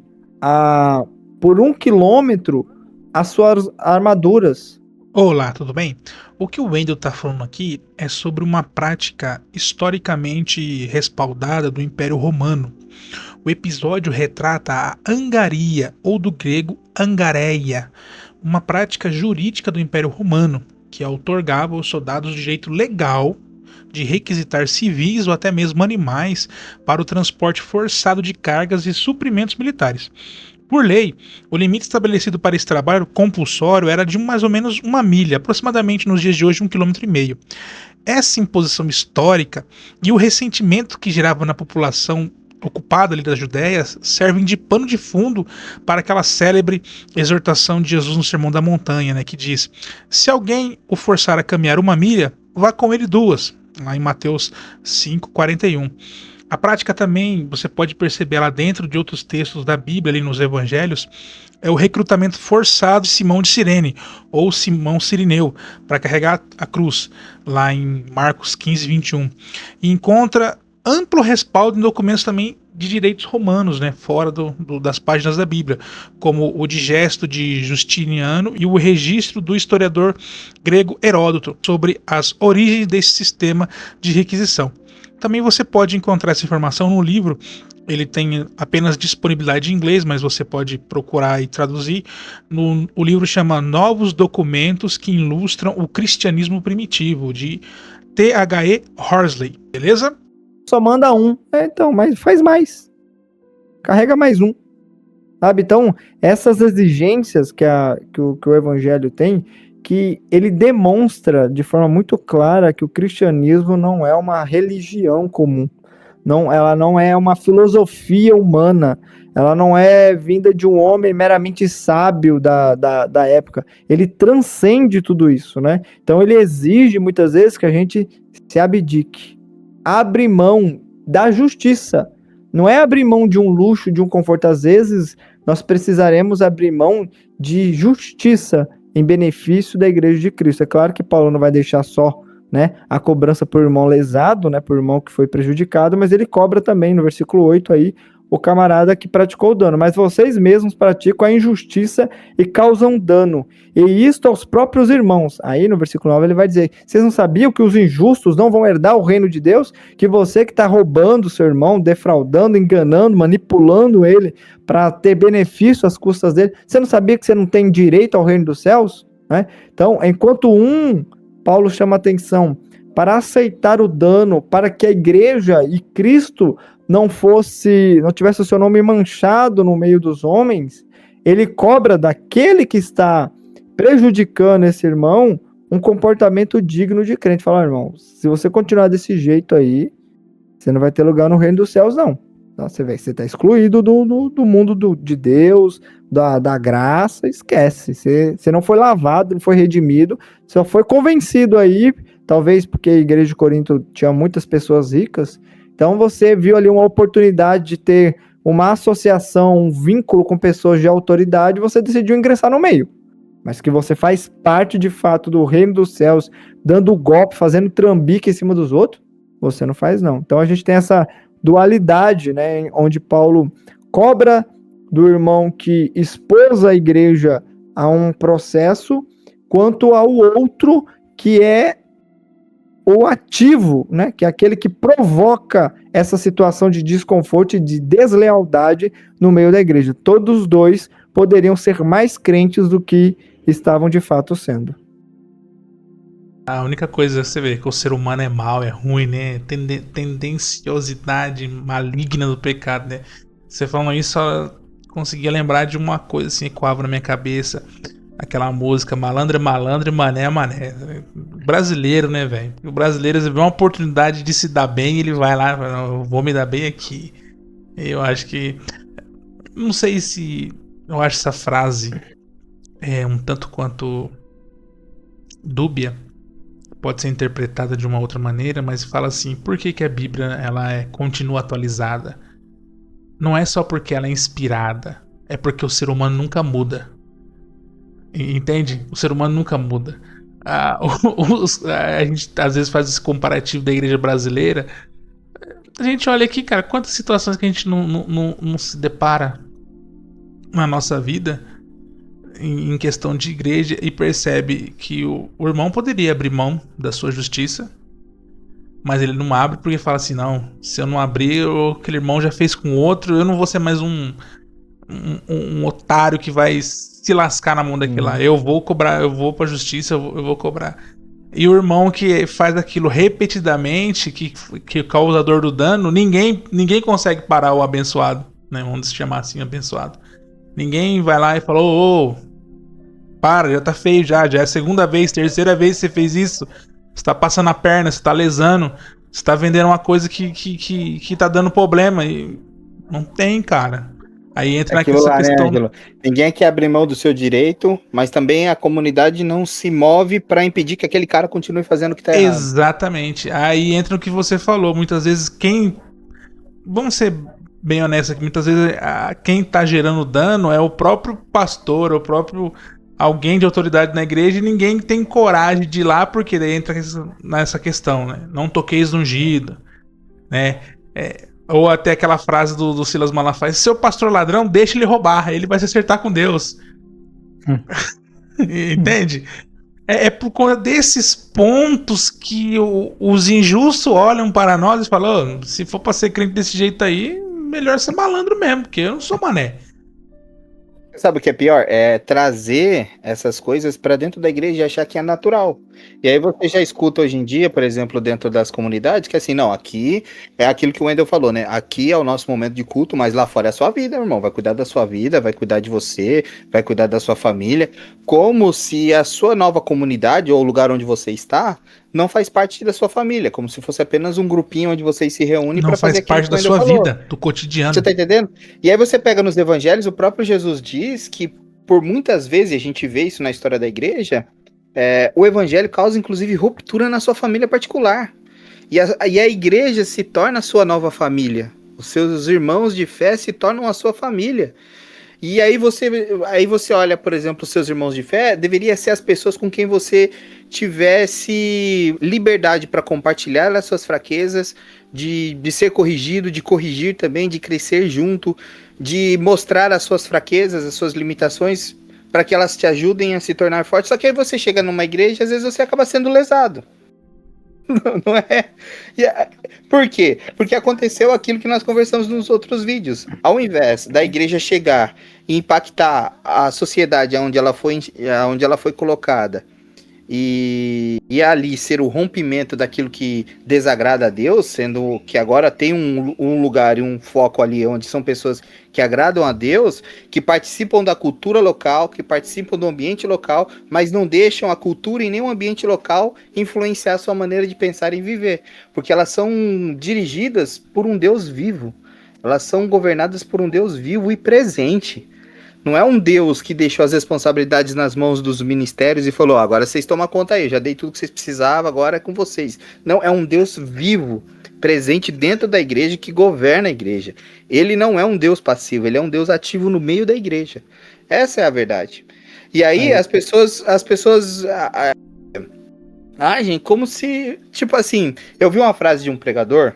por 1 quilômetro as suas armaduras. Olá, tudo bem? O que o Wendel está falando aqui é sobre uma prática historicamente respaldada do Império Romano. O episódio retrata a angaria, ou do grego angareia, uma prática jurídica do Império Romano, que outorgava aos soldados o direito legal de requisitar civis ou até mesmo animais para o transporte forçado de cargas e suprimentos militares. Por lei, o limite estabelecido para esse trabalho compulsório era de mais ou menos 1 milha, aproximadamente nos dias de hoje 1,5 km. Essa imposição histórica e o ressentimento que gerava na população ocupada ali da Judéia servem de pano de fundo para aquela célebre exortação de Jesus no Sermão da Montanha, né, que diz: se alguém o forçar a caminhar 1 milha, vá com ele 2, lá em Mateus 5,41. A prática também, você pode perceber lá dentro de outros textos da Bíblia, ali nos Evangelhos, é o recrutamento forçado de Simão de Cirene, ou Simão Cirineu, para carregar a cruz, lá em Marcos 15:21. E encontra amplo respaldo em documentos também de direitos romanos, né, fora das páginas da Bíblia, como o Digesto de Justiniano e o registro do historiador grego Heródoto sobre as origens desse sistema de requisição. Também você pode encontrar essa informação no livro. Ele tem apenas disponibilidade em inglês, mas você pode procurar e traduzir. O livro chama Novos Documentos que Ilustram o Cristianismo Primitivo, de T.H.E. Horsley, beleza? Só manda um. Então, mas faz mais. Carrega mais um. Sabe? Então, essas exigências que o Evangelho tem, que ele demonstra de forma muito clara que o cristianismo não é uma religião comum. Ela não é uma filosofia humana. Ela não é vinda de um homem meramente sábio da época. Ele transcende tudo isso, né? Então ele exige muitas vezes que a gente se abdique. Abre mão da justiça. Não é abrir mão de um luxo, de um conforto. Às vezes nós precisaremos abrir mão de justiça em benefício da Igreja de Cristo. É claro que Paulo não vai deixar só, né, a cobrança por irmão lesado, né, por irmão que foi prejudicado, mas ele cobra também no versículo 8 aí o camarada que praticou o dano. Mas vocês mesmos praticam a injustiça e causam dano, e isto aos próprios irmãos. Aí no versículo 9 ele vai dizer: vocês não sabiam que os injustos não vão herdar o reino de Deus? Que você que está roubando seu irmão, defraudando, enganando, manipulando ele para ter benefício às custas dele, você não sabia que você não tem direito ao reino dos céus? Né? Então, enquanto Paulo chama atenção para aceitar o dano, para que a igreja e Cristo não tivesse o seu nome manchado no meio dos homens, ele cobra daquele que está prejudicando esse irmão um comportamento digno de crente. Fala: irmão, se você continuar desse jeito aí, você não vai ter lugar no reino dos céus, não. Você está excluído do mundo de Deus, da graça. Esquece. Você não foi lavado, não foi redimido, só foi convencido aí, talvez porque a igreja de Corinto tinha muitas pessoas ricas. Então você viu ali uma oportunidade de ter uma associação, um vínculo com pessoas de autoridade, você decidiu ingressar no meio. Mas que você faz parte de fato do reino dos céus, dando golpe, fazendo trambique em cima dos outros, você não faz, não. Então a gente tem essa dualidade, né, onde Paulo cobra do irmão que expôs a igreja a um processo, quanto ao outro que é o ativo, né, que é aquele que provoca essa situação de desconforto e de deslealdade no meio da igreja. Todos os dois poderiam ser mais crentes do que estavam de fato sendo. A única coisa que você vê que o ser humano é mau, é ruim, né? Tendenciosidade maligna do pecado, né? Você falando isso, só conseguia lembrar de uma coisa assim que coava na minha cabeça. Aquela música Malandro é malandro e mané é mané. Brasileiro, né, velho? O brasileiro vê uma oportunidade de se dar bem e ele vai lá, eu vou me dar bem aqui. Eu acho que... Não sei se... Eu acho essa frase um tanto quanto dúbia. Pode ser interpretada de uma outra maneira, mas fala assim: por que a Bíblia ela continua atualizada? Não é só porque ela é inspirada, é porque o ser humano nunca muda. Entende? O ser humano nunca muda. A gente às vezes faz esse comparativo da igreja brasileira. A gente olha aqui, cara, quantas situações que a gente não se depara na nossa vida em questão de igreja e percebe que o irmão poderia abrir mão da sua justiça, mas ele não abre porque fala assim: não, se eu não abrir, aquele irmão já fez com outro, eu não vou ser mais um um otário que vai se lascar na mão daquele lá. Eu vou cobrar, eu vou pra justiça, eu vou cobrar. E o irmão que faz aquilo repetidamente, que é o causador do dano, ninguém consegue parar o abençoado, né? Vamos chamar assim, abençoado. Ninguém vai lá e fala, ô, para, já tá feio já é a segunda vez, terceira vez que você fez isso. Você tá passando a perna, você tá lesando, você tá vendendo uma coisa que tá dando problema. E não tem, cara. Aí entra Aquilo nessa lá, né, questão. Ângelo? Ninguém quer abrir mão do seu direito, mas também a comunidade não se move para impedir que aquele cara continue fazendo o que tá errado. Exatamente. Aí entra o que você falou. Muitas vezes vamos ser bem honestos aqui, muitas vezes quem tá gerando dano é o próprio pastor, o próprio alguém de autoridade na igreja, e ninguém tem coragem de ir lá, porque daí entra nessa questão, né? Não toqueis no ungido, né? Ou até aquela frase do Silas Malafaia: seu pastor ladrão, deixa ele roubar, ele vai se acertar com Deus. Entende? É por conta desses pontos que os injustos olham para nós e falam: oh, se for pra ser crente desse jeito aí, melhor ser malandro mesmo, porque eu não sou mané. Sabe o que é pior? É trazer essas coisas para dentro da igreja e achar que é natural. E aí você já escuta hoje em dia, por exemplo, dentro das comunidades, que assim, não, aqui é aquilo que o Wendel falou, né? Aqui é o nosso momento de culto, mas lá fora é a sua vida, irmão. Vai cuidar da sua vida, vai cuidar de você, vai cuidar da sua família. Como se a sua nova comunidade ou o lugar onde você está não faz parte da sua família, como se fosse apenas um grupinho onde vocês se reúnem para fazer aquilo. Não faz parte da sua vida, do cotidiano. Você tá entendendo? E aí você pega nos evangelhos, o próprio Jesus diz que por muitas vezes, a gente vê isso na história da igreja, o evangelho causa inclusive ruptura na sua família particular. E a igreja se torna a sua nova família. Os seus irmãos de fé se tornam a sua família. E aí você olha, por exemplo, os seus irmãos de fé, deveria ser as pessoas com quem você tivesse liberdade para compartilhar as suas fraquezas, de ser corrigido, de corrigir também, de crescer junto, de mostrar as suas fraquezas, as suas limitações, para que elas te ajudem a se tornar forte. Só que aí você chega numa igreja e às vezes você acaba sendo lesado. Não é? Por quê? Porque aconteceu aquilo que nós conversamos nos outros vídeos. Ao invés da igreja chegar e impactar a sociedade onde ela foi colocada e ali ser o rompimento daquilo que desagrada a Deus, sendo que agora tem um lugar e um foco ali onde são pessoas que agradam a Deus, que participam da cultura local, que participam do ambiente local, mas não deixam a cultura e nem o ambiente local influenciar a sua maneira de pensar e viver, porque elas são dirigidas por um Deus vivo, elas são governadas por um Deus vivo e presente. Não é um Deus que deixou as responsabilidades nas mãos dos ministérios e falou: agora vocês tomam conta aí, já dei tudo que vocês precisavam, agora é com vocês. Não, é um Deus vivo, presente dentro da igreja, que governa a igreja. Ele não é um Deus passivo, ele é um Deus ativo no meio da igreja. Essa é a verdade. E aí as pessoas agem como se, tipo assim, eu vi uma frase de um pregador.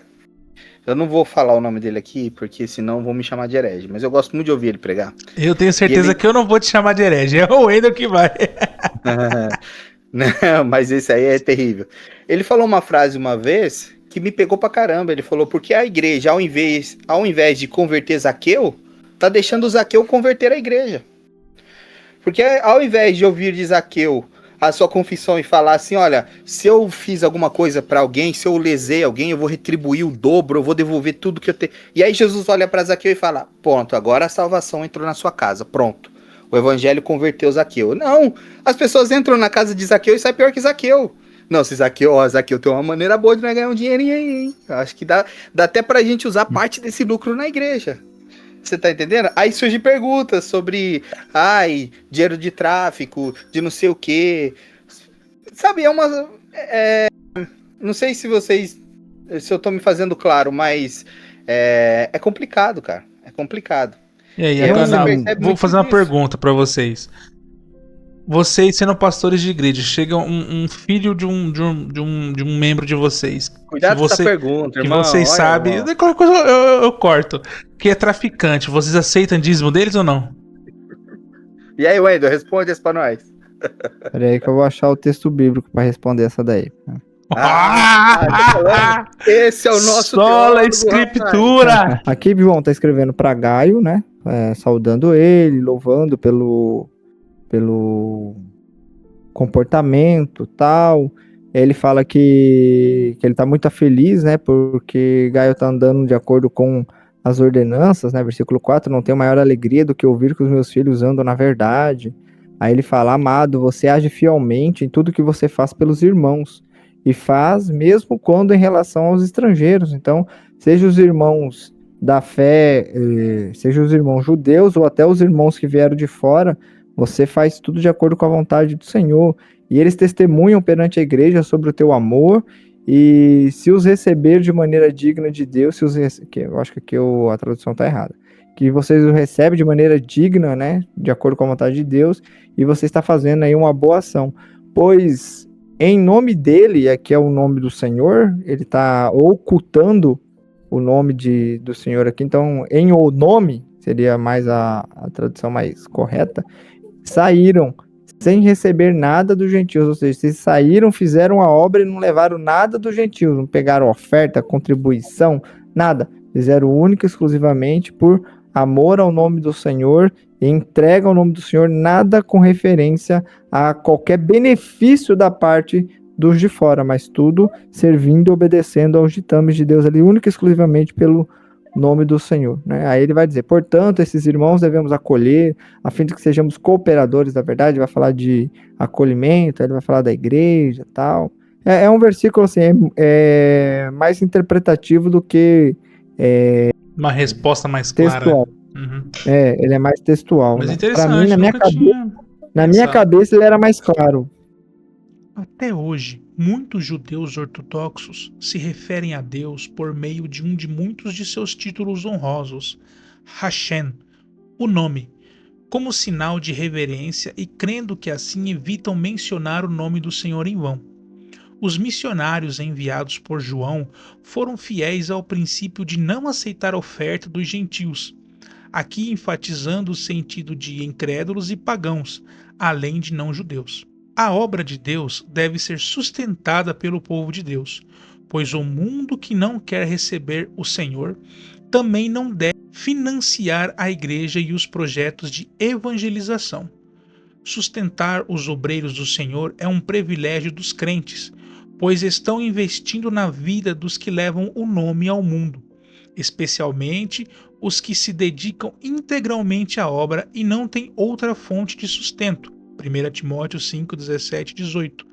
Eu não vou falar o nome dele aqui, porque senão vão me chamar de herege. Mas eu gosto muito de ouvir ele pregar. Eu tenho certeza que eu não vou te chamar de herege. É o Wendel que vai. Não, mas esse aí é terrível. Ele falou uma frase uma vez que me pegou pra caramba. Ele falou: porque a igreja, ao invés de converter Zaqueu, tá deixando o Zaqueu converter a igreja. Porque ao invés de ouvir de Zaqueu a sua confissão e falar assim: olha, se eu fiz alguma coisa para alguém, se eu lesei alguém, eu vou retribuir o dobro, eu vou devolver tudo que eu tenho. E aí Jesus olha para Zaqueu e fala: pronto, agora a salvação entrou na sua casa, pronto. O evangelho converteu Zaqueu. Não, as pessoas entram na casa de Zaqueu e saem pior que Zaqueu. Não, se Zaqueu tem uma maneira boa de ganhar um dinheirinho aí, hein? Acho que dá até pra gente usar parte desse lucro na igreja. Você tá entendendo? Aí surgem perguntas sobre dinheiro de tráfico, de não sei o quê. Sabe, não sei se eu tô me fazendo claro, mas é complicado, cara. É complicado. E aí, vou fazer uma pergunta pra vocês. Vocês, sendo pastores de igreja, chega um filho de um membro de vocês. Cuidado com essa pergunta, irmão. Que vocês sabem. Qualquer coisa eu corto. Que é traficante. Vocês aceitam dízimo deles ou não? E aí, Wendel, responde isso pra nós. Pera aí que eu vou achar o texto bíblico pra responder essa daí. Esse é o nosso Sola Escritura. Aqui, João tá escrevendo pra Gaio, né? saudando ele, louvando pelo comportamento, tal. Ele fala que ele tá muito feliz, né, porque Gaio tá andando de acordo com as ordenanças, né, versículo 4, não tenho maior alegria do que ouvir que os meus filhos andam na verdade. Aí ele fala, amado, você age fielmente em tudo que você faz pelos irmãos, e faz mesmo quando em relação aos estrangeiros. Então, seja os irmãos da fé, seja os irmãos judeus ou até os irmãos que vieram de fora, você faz tudo de acordo com a vontade do Senhor. E eles testemunham perante a igreja sobre o teu amor, e se os receber de maneira digna de Deus, eu acho que aqui a tradução está errada, que vocês o recebem de maneira digna, né, de acordo com a vontade de Deus, e você está fazendo aí uma boa ação, pois em nome dele, aqui é o nome do Senhor, ele está ocultando o nome do Senhor aqui, então em o nome, seria mais a tradução mais correta, saíram sem receber nada dos gentios, ou seja, vocês saíram, fizeram a obra e não levaram nada dos gentios, não pegaram oferta, contribuição, nada, fizeram única e exclusivamente por amor ao nome do Senhor e entrega ao nome do Senhor, nada com referência a qualquer benefício da parte dos de fora, mas tudo servindo e obedecendo aos ditames de Deus ali, única e exclusivamente pelo nome do Senhor, né? Aí ele vai dizer, portanto, esses irmãos devemos acolher, a fim de que sejamos cooperadores da verdade, vai falar de acolhimento, ele vai falar da igreja, tal. É um versículo, assim, mais interpretativo do que Uma resposta mais textual. clara. Uhum. Ele é mais textual, Mas né? interessante, Pra mim, na minha pensado. cabeça, ele era mais claro. Até hoje, muitos judeus ortodoxos se referem a Deus por meio de um de muitos de seus títulos honrosos, Hashem, o nome, como sinal de reverência e crendo que assim evitam mencionar o nome do Senhor em vão. Os missionários enviados por João foram fiéis ao princípio de não aceitar a oferta dos gentios, aqui enfatizando o sentido de incrédulos e pagãos, além de não-judeus. A obra de Deus deve ser sustentada pelo povo de Deus, pois o mundo que não quer receber o Senhor também não deve financiar a igreja e os projetos de evangelização. Sustentar os obreiros do Senhor é um privilégio dos crentes, pois estão investindo na vida dos que levam o nome ao mundo, especialmente os que se dedicam integralmente à obra e não têm outra fonte de sustento. 1 Timóteo 5, 17 e 18.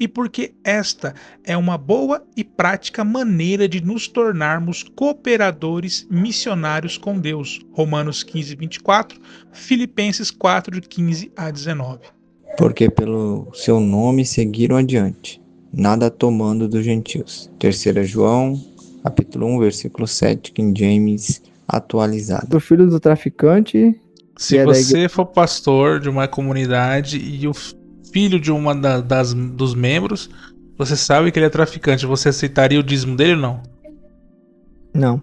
E porque esta é uma boa e prática maneira de nos tornarmos cooperadores missionários com Deus. Romanos 15, 24, Filipenses 4, 15 a 19. Porque pelo seu nome seguiram adiante, nada tomando dos gentios. 3 João, capítulo 1, versículo 7, King James atualizado. O filho do traficante... Se você for pastor de uma comunidade e o filho de uma dos membros, você sabe que ele é traficante, você aceitaria o dízimo dele ou não? Não,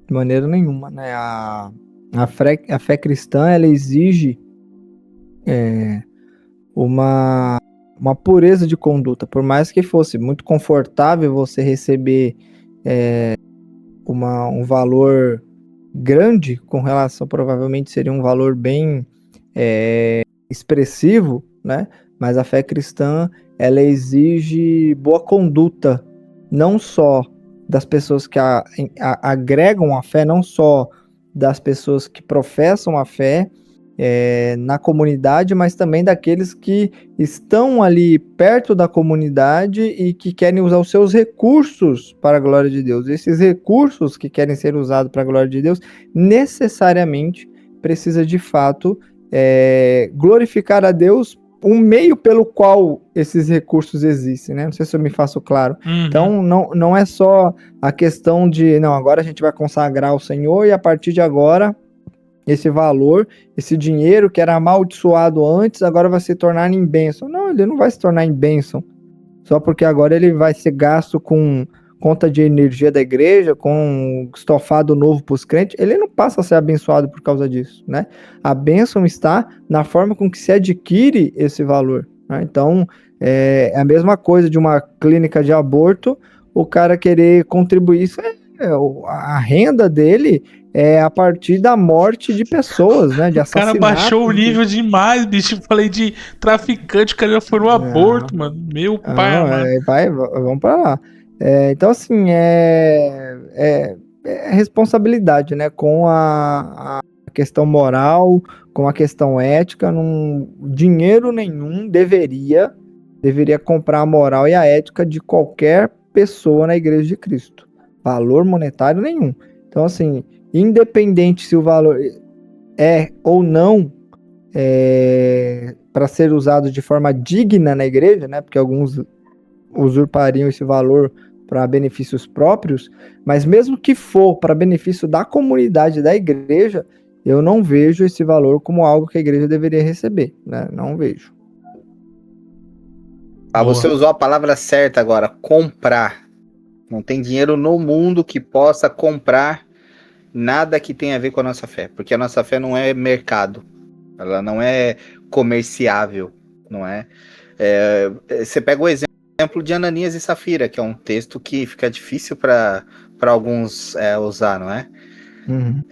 de maneira nenhuma, né? A fé cristã, ela exige uma pureza de conduta, por mais que fosse muito confortável você receber um valor grande, com relação, provavelmente seria um valor bem expressivo, né? Mas a fé cristã, ela exige boa conduta, não só das pessoas que agregam a fé, não só das pessoas que professam a fé na comunidade, mas também daqueles que estão ali perto da comunidade e que querem usar os seus recursos para a glória de Deus. Esses recursos que querem ser usados para a glória de Deus, necessariamente precisa de fato glorificar a Deus, um meio pelo qual esses recursos existem, né? Não sei se eu me faço claro. Uhum. Então, não é só a questão de, não, agora a gente vai consagrar o Senhor e a partir de agora, esse valor, esse dinheiro que era amaldiçoado antes, agora vai se tornar em bênção. Não, ele não vai se tornar em bênção, só porque agora ele vai ser gasto com conta de energia da igreja, com estofado novo para os crentes, ele não passa a ser abençoado por causa disso, né? A bênção está na forma com que se adquire esse valor, né? Então, é a mesma coisa de uma clínica de aborto, o cara querer contribuir, a renda dele a partir da morte de pessoas, né? De O cara assassinato. baixou o nível demais, bicho. Eu falei de traficante, o cara já foi no aborto, mano. Meu pai Não, amado. vamos para lá. Então, assim, é responsabilidade, né? Com a questão moral, com a questão ética, dinheiro nenhum deveria comprar a moral e a ética de qualquer pessoa na Igreja de Cristo. Valor monetário nenhum. Então, assim, independente se o valor é ou não para ser usado de forma digna na igreja, né? Porque alguns usurpariam esse valor para benefícios próprios, mas mesmo que for para benefício da comunidade da igreja, eu não vejo esse valor como algo que a igreja deveria receber, né? Não vejo. Você usou a palavra certa agora, comprar. Não tem dinheiro no mundo que possa comprar nada que tenha a ver com a nossa fé, porque a nossa fé não é mercado, ela não é comerciável, não é? Você pega o exemplo de Ananias e Safira, que é um texto que fica difícil para alguns usar, não é? Uhum.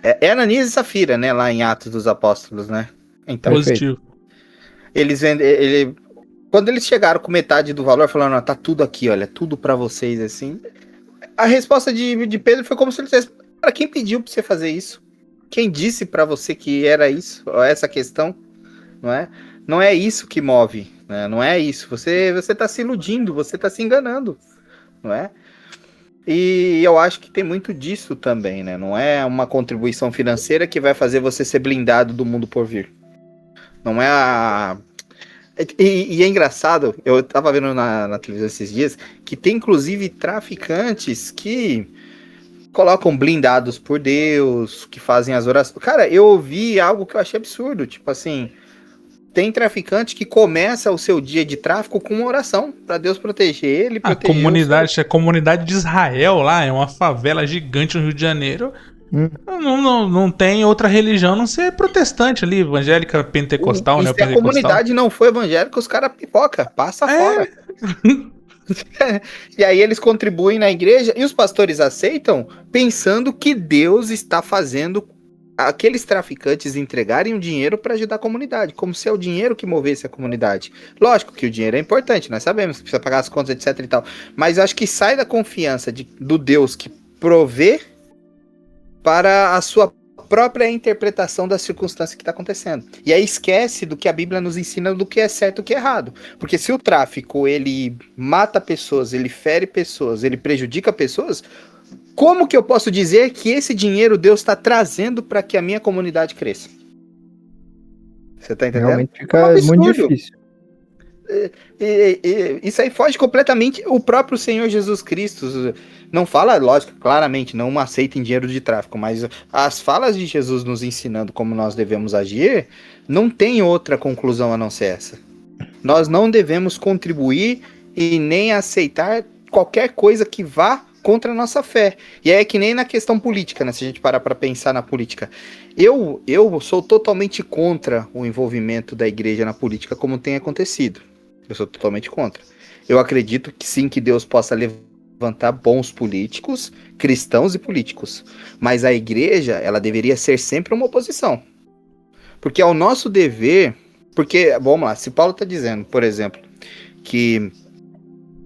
É Ananias e Safira, né, lá em Atos dos Apóstolos, né? Então, Positivo. quando eles chegaram com metade do valor, falando, tá tudo aqui, olha, tudo para vocês, assim, a resposta de Pedro foi como se ele dissesse, cara, quem pediu pra você fazer isso? Quem disse para você que era isso, essa questão, não é? Não é isso que move, né? Não é isso. Você tá se iludindo, você tá se enganando, não é? E eu acho que tem muito disso também, né? Não é uma contribuição financeira que vai fazer você ser blindado do mundo por vir. Não é a... E é engraçado, eu tava vendo na televisão esses dias, que tem inclusive traficantes que colocam blindados por Deus, que fazem as orações. Cara, eu ouvi algo que eu achei absurdo, tipo assim, tem traficante que começa o seu dia de tráfico com uma oração, pra Deus proteger ele, A proteger a comunidade de Israel lá, é uma favela gigante no Rio de Janeiro. Não tem outra religião a não ser protestante ali, evangélica, pentecostal, E né? se a comunidade não for evangélica, os caras pipoca, passa fora. E aí eles contribuem na igreja e os pastores aceitam pensando que Deus está fazendo aqueles traficantes entregarem o dinheiro para ajudar a comunidade, como se é o dinheiro que movesse a comunidade. Lógico que o dinheiro é importante, nós sabemos que precisa pagar as contas, etc e tal, mas acho que sai da confiança do Deus que provê para a sua própria interpretação da circunstância que está acontecendo. E aí esquece do que a Bíblia nos ensina do que é certo e o que é errado. Porque se o tráfico, ele mata pessoas, ele fere pessoas, ele prejudica pessoas, como que eu posso dizer que esse dinheiro Deus está trazendo para que a minha comunidade cresça? Você está entendendo? Realmente fica muito difícil. Isso aí foge completamente o próprio Senhor Jesus Cristo. Não fala, lógico, claramente, não aceitem dinheiro de tráfico, mas as falas de Jesus nos ensinando como nós devemos agir, não tem outra conclusão a não ser essa. Nós não devemos contribuir e nem aceitar qualquer coisa que vá contra a nossa fé. E é que nem na questão política, né? Se a gente parar para pensar na política. Eu sou totalmente contra o envolvimento da igreja na política como tem acontecido. Eu sou totalmente contra. Eu acredito que sim, que Deus possa levantar bons políticos, cristãos e políticos. Mas a igreja, ela deveria ser sempre uma oposição. Porque é o nosso dever... Porque, vamos lá, se Paulo está dizendo, por exemplo, que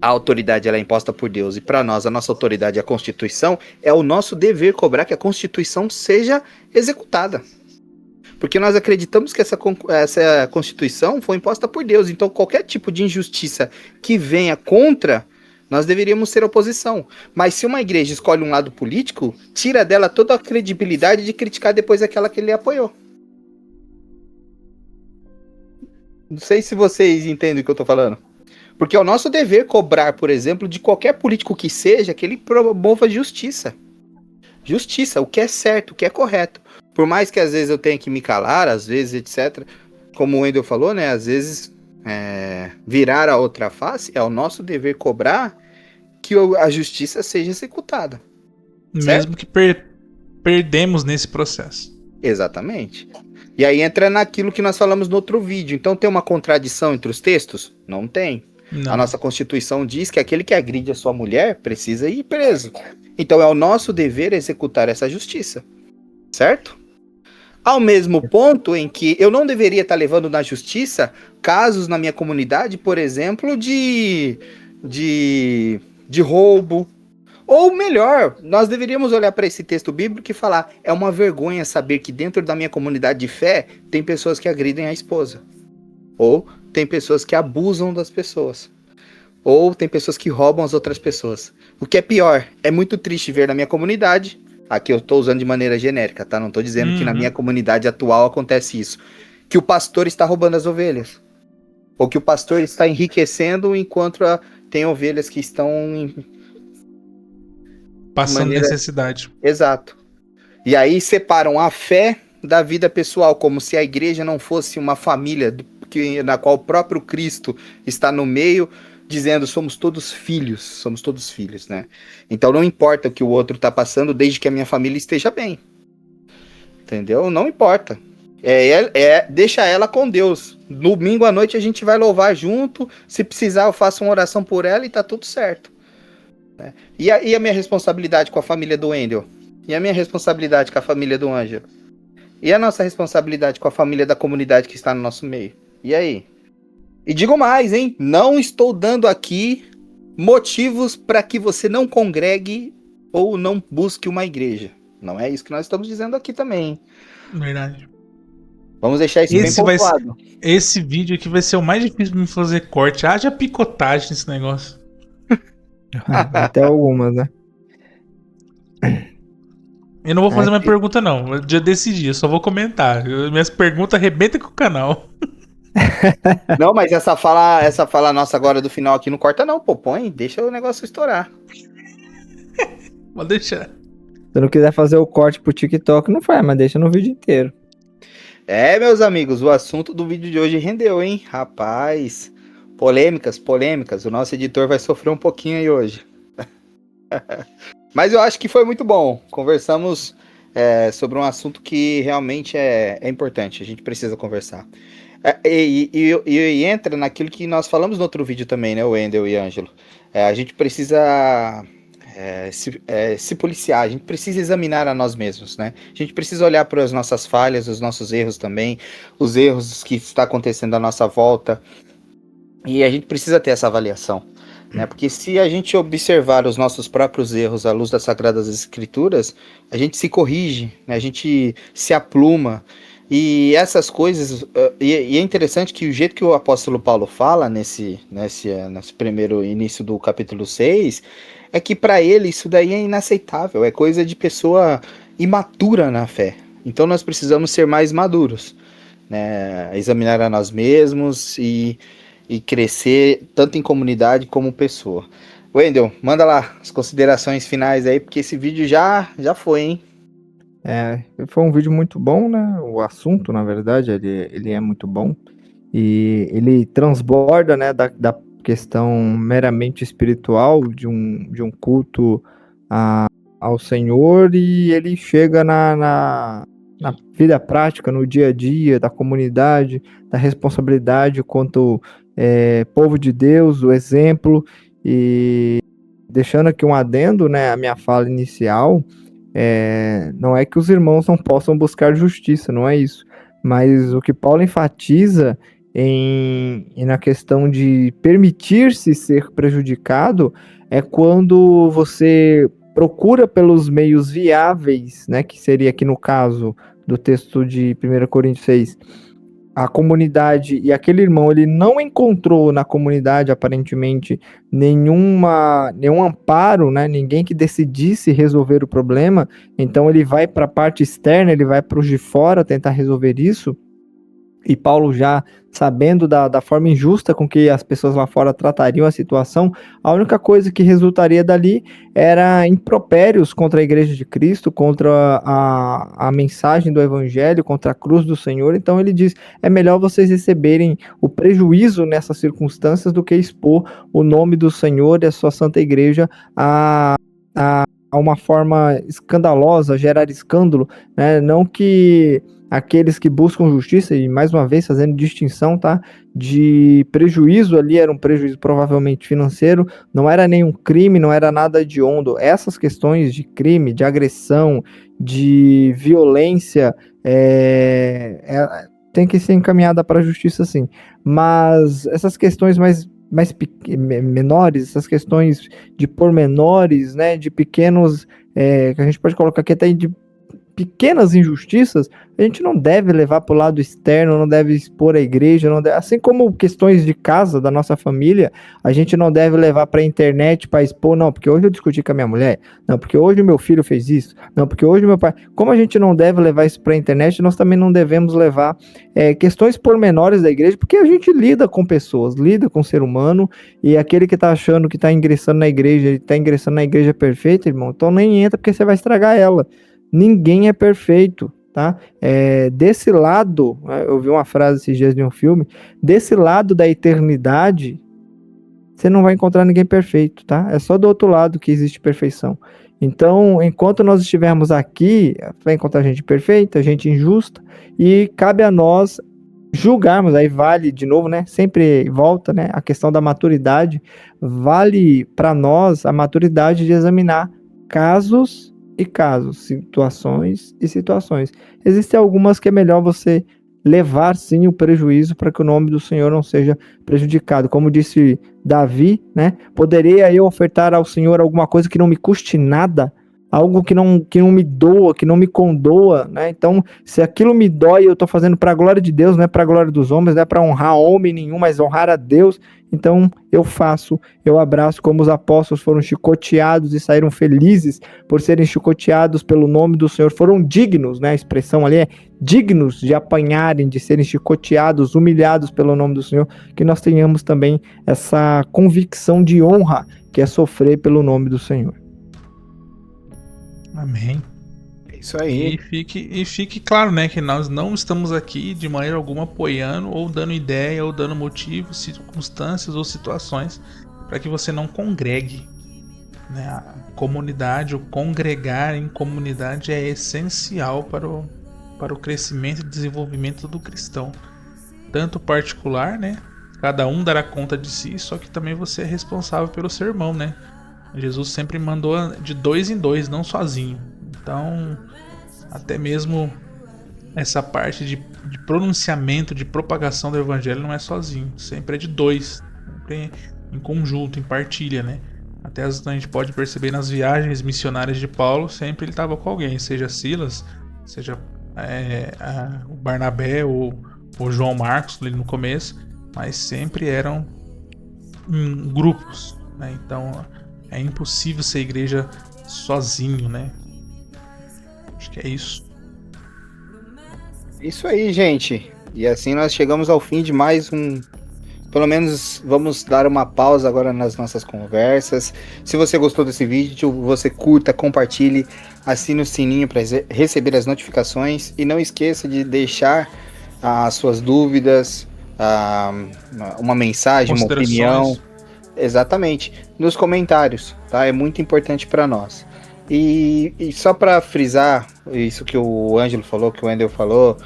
a autoridade ela é imposta por Deus e para nós a nossa autoridade é a Constituição, é o nosso dever cobrar que a Constituição seja executada. Porque nós acreditamos que essa Constituição foi imposta por Deus. Então, qualquer tipo de injustiça que venha contra, nós deveríamos ser oposição. Mas se uma igreja escolhe um lado político, tira dela toda a credibilidade de criticar depois aquela que ele apoiou. Não sei se vocês entendem o que eu estou falando. Porque é o nosso dever cobrar, por exemplo, de qualquer político que seja, que ele promova justiça. Justiça, o que é certo, o que é correto. Por mais que às vezes eu tenha que me calar, às vezes, etc. Como o Wendel falou, né? Às vezes virar a outra face, é o nosso dever cobrar que a justiça seja executada. Mesmo que perdemos nesse processo. Exatamente. E aí entra naquilo que nós falamos no outro vídeo. Então tem uma contradição entre os textos? Não tem. Não. A nossa Constituição diz que aquele que agride a sua mulher precisa ir preso. Então é o nosso dever executar essa justiça. certo? Ao mesmo ponto em que eu não deveria estar levando na justiça casos na minha comunidade, por exemplo, de roubo. Ou melhor, nós deveríamos olhar para esse texto bíblico e falar: é uma vergonha saber que dentro da minha comunidade de fé tem pessoas que agridem a esposa. Ou tem pessoas que abusam das pessoas. Ou tem pessoas que roubam as outras pessoas. O que é pior, é muito triste ver na minha comunidade, aqui eu estou usando de maneira genérica, tá? Não estou dizendo que na minha comunidade atual acontece isso, que o pastor está roubando as ovelhas. Ou que o pastor está enriquecendo enquanto tem ovelhas que estão passando necessidade. Exato. E aí separam a fé da vida pessoal, como se a igreja não fosse uma família na qual o próprio Cristo está no meio, dizendo: somos todos filhos, né? Então não importa o que o outro está passando, desde que a minha família esteja bem. Entendeu? Não importa. Deixa ela com Deus. Domingo à noite a gente vai louvar junto, se precisar eu faço uma oração por ela e tá tudo certo. Né? E a minha responsabilidade com a família do Wendel? E a minha responsabilidade com a família do Ângelo? E a nossa responsabilidade com a família da comunidade que está no nosso meio? E aí? E digo mais, hein? Não estou dando aqui motivos para que você não congregue ou não busque uma igreja. Não é isso que nós estamos dizendo aqui também, hein? Verdade. Vamos deixar isso bem pontuado. Esse vídeo aqui vai ser o mais difícil de me fazer corte. Haja picotagem nesse negócio. Até algumas, né? Eu não vou fazer minha pergunta, não. Eu já decidi, eu só vou comentar. Minhas perguntas arrebentam com o canal. Não, mas essa fala nossa agora do final aqui não corta não, pô. Põe, deixa o negócio estourar. Pode deixar. Se não quiser fazer o corte pro TikTok, não faz, mas deixa no vídeo inteiro. Meus amigos, o assunto do vídeo de hoje rendeu, hein? Rapaz, polêmicas. O nosso editor vai sofrer um pouquinho aí hoje. Mas eu acho que foi muito bom. Conversamos sobre um assunto que realmente é importante. A gente precisa conversar. E entra naquilo que nós falamos no outro vídeo também, né, Wendel e Ângelo? A gente precisa se policiar, a gente precisa examinar a nós mesmos, né? A gente precisa olhar para as nossas falhas, os nossos erros também, os erros que está acontecendo à nossa volta. E a gente precisa ter essa avaliação, né? Porque se a gente observar os nossos próprios erros à luz das Sagradas Escrituras, a gente se corrige, né? A gente se apluma. E essas coisas, e é interessante que o jeito que o apóstolo Paulo fala nesse primeiro início do capítulo 6, é que para ele isso daí é inaceitável, é coisa de pessoa imatura na fé. Então nós precisamos ser mais maduros, né? Examinar a nós mesmos e crescer tanto em comunidade como pessoa. Wendel, manda lá as considerações finais aí, porque esse vídeo já foi, hein? Foi um vídeo muito bom, né? O assunto, na verdade, ele é muito bom. E ele transborda, né, da questão meramente espiritual de um culto ao Senhor, e ele chega na vida prática, no dia a dia da comunidade, da responsabilidade quanto povo de Deus, o exemplo. E deixando aqui um adendo, né, a minha fala inicial, não é que os irmãos não possam buscar justiça, não é isso, mas o que Paulo enfatiza na questão de permitir-se ser prejudicado é quando você procura pelos meios viáveis, né, que seria aqui no caso do texto de 1 Coríntios 6, a comunidade, e aquele irmão, ele não encontrou na comunidade, aparentemente, nenhum amparo, né? Ninguém que decidisse resolver o problema, então ele vai para a parte externa, ele vai para os de fora tentar resolver isso. E Paulo, já sabendo da forma injusta com que as pessoas lá fora tratariam a situação, a única coisa que resultaria dali era impropérios contra a igreja de Cristo, contra a mensagem do evangelho, contra a cruz do Senhor. Então ele diz, é melhor vocês receberem o prejuízo nessas circunstâncias do que expor o nome do Senhor e a sua santa igreja a uma forma escandalosa, gerar escândalo, né? Não que aqueles que buscam justiça, e mais uma vez fazendo distinção, tá, de prejuízo ali, era um prejuízo provavelmente financeiro, não era nenhum crime, não era nada hediondo. Essas questões de crime, de agressão de violência, tem que ser encaminhada para a justiça, sim. Mas essas questões menores, essas questões de pormenores, né, de pequenos, que a gente pode colocar aqui até de pequenas injustiças, a gente não deve levar para o lado externo, não deve expor a igreja, assim como questões de casa, da nossa família, a gente não deve levar para a internet para expor, não, porque hoje eu discuti com a minha mulher, não, porque hoje o meu filho fez isso, não, porque hoje o meu pai... Como a gente não deve levar isso para a internet, nós também não devemos levar questões pormenores da igreja, porque a gente lida com pessoas, lida com o ser humano, e aquele que está achando que está ingressando na igreja, ele está ingressando na igreja perfeita, irmão, então nem entra porque você vai estragar ela. Ninguém é perfeito, tá? Desse lado, eu vi uma frase esses dias de um filme, desse lado da eternidade, você não vai encontrar ninguém perfeito, tá? É só do outro lado que existe perfeição. Então, enquanto nós estivermos aqui, vai encontrar gente perfeita, gente injusta, e cabe a nós julgarmos, aí vale de novo, né? Sempre volta, né? A questão da maturidade, vale para nós a maturidade de examinar casos e casos, situações e situações. Existem algumas que é melhor você levar sim o prejuízo para que o nome do Senhor não seja prejudicado. Como disse Davi, né? Poderia eu ofertar ao Senhor alguma coisa que não me custe nada, algo que não me doa, que não me condoa, né? Então, se aquilo me dói, eu estou fazendo para a glória de Deus, não é para a glória dos homens, não é para honrar homem nenhum, mas honrar a Deus. Então, eu abraço, como os apóstolos foram chicoteados e saíram felizes por serem chicoteados pelo nome do Senhor, foram dignos, né? A expressão ali é dignos de apanharem, de serem chicoteados, humilhados pelo nome do Senhor, que nós tenhamos também essa convicção de honra, que é sofrer pelo nome do Senhor. Amém. Isso aí. E fique claro, né, que nós não estamos aqui de maneira alguma apoiando ou dando ideia ou dando motivos, circunstâncias ou situações para que você não congregue, né? A comunidade, o congregar em comunidade é essencial para o crescimento e desenvolvimento do cristão, tanto particular, né? Cada um dará conta de si, só que também você é responsável pelo seu irmão, né? Jesus sempre mandou de 2 em 2, não sozinho. Então, até mesmo essa parte de pronunciamento, de propagação do evangelho não é sozinho. Sempre é de 2, sempre em conjunto, em partilha, né? Até a gente pode perceber nas viagens missionárias de Paulo, sempre ele estava com alguém, seja Silas, seja o Barnabé ou o João Marcos ali no começo, mas sempre eram em grupos, né? Então é impossível ser igreja sozinho, né? Acho que é isso. Isso aí, gente. E assim nós chegamos ao fim de mais um... Pelo menos vamos dar uma pausa agora nas nossas conversas. Se você gostou desse vídeo, você curta, compartilhe, assine o sininho para receber as notificações. E não esqueça de deixar as suas dúvidas, uma mensagem, uma opinião. Exatamente, nos comentários, tá? É muito importante para nós. E só para frisar isso que o Ângelo falou, que o Wendel falou,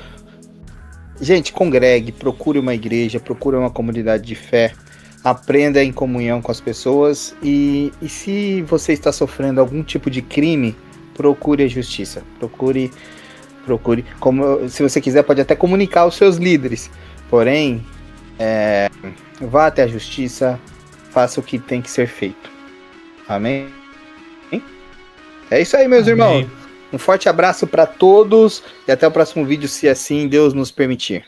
gente, congregue, procure uma igreja, procure uma comunidade de fé, aprenda em comunhão com as pessoas e se você está sofrendo algum tipo de crime, procure a justiça, procure, se você quiser pode até comunicar aos seus líderes, porém, vá até a justiça, faça o que tem que ser feito. Amém? É isso aí, meus irmãos. Um forte abraço para todos e até o próximo vídeo, se assim Deus nos permitir.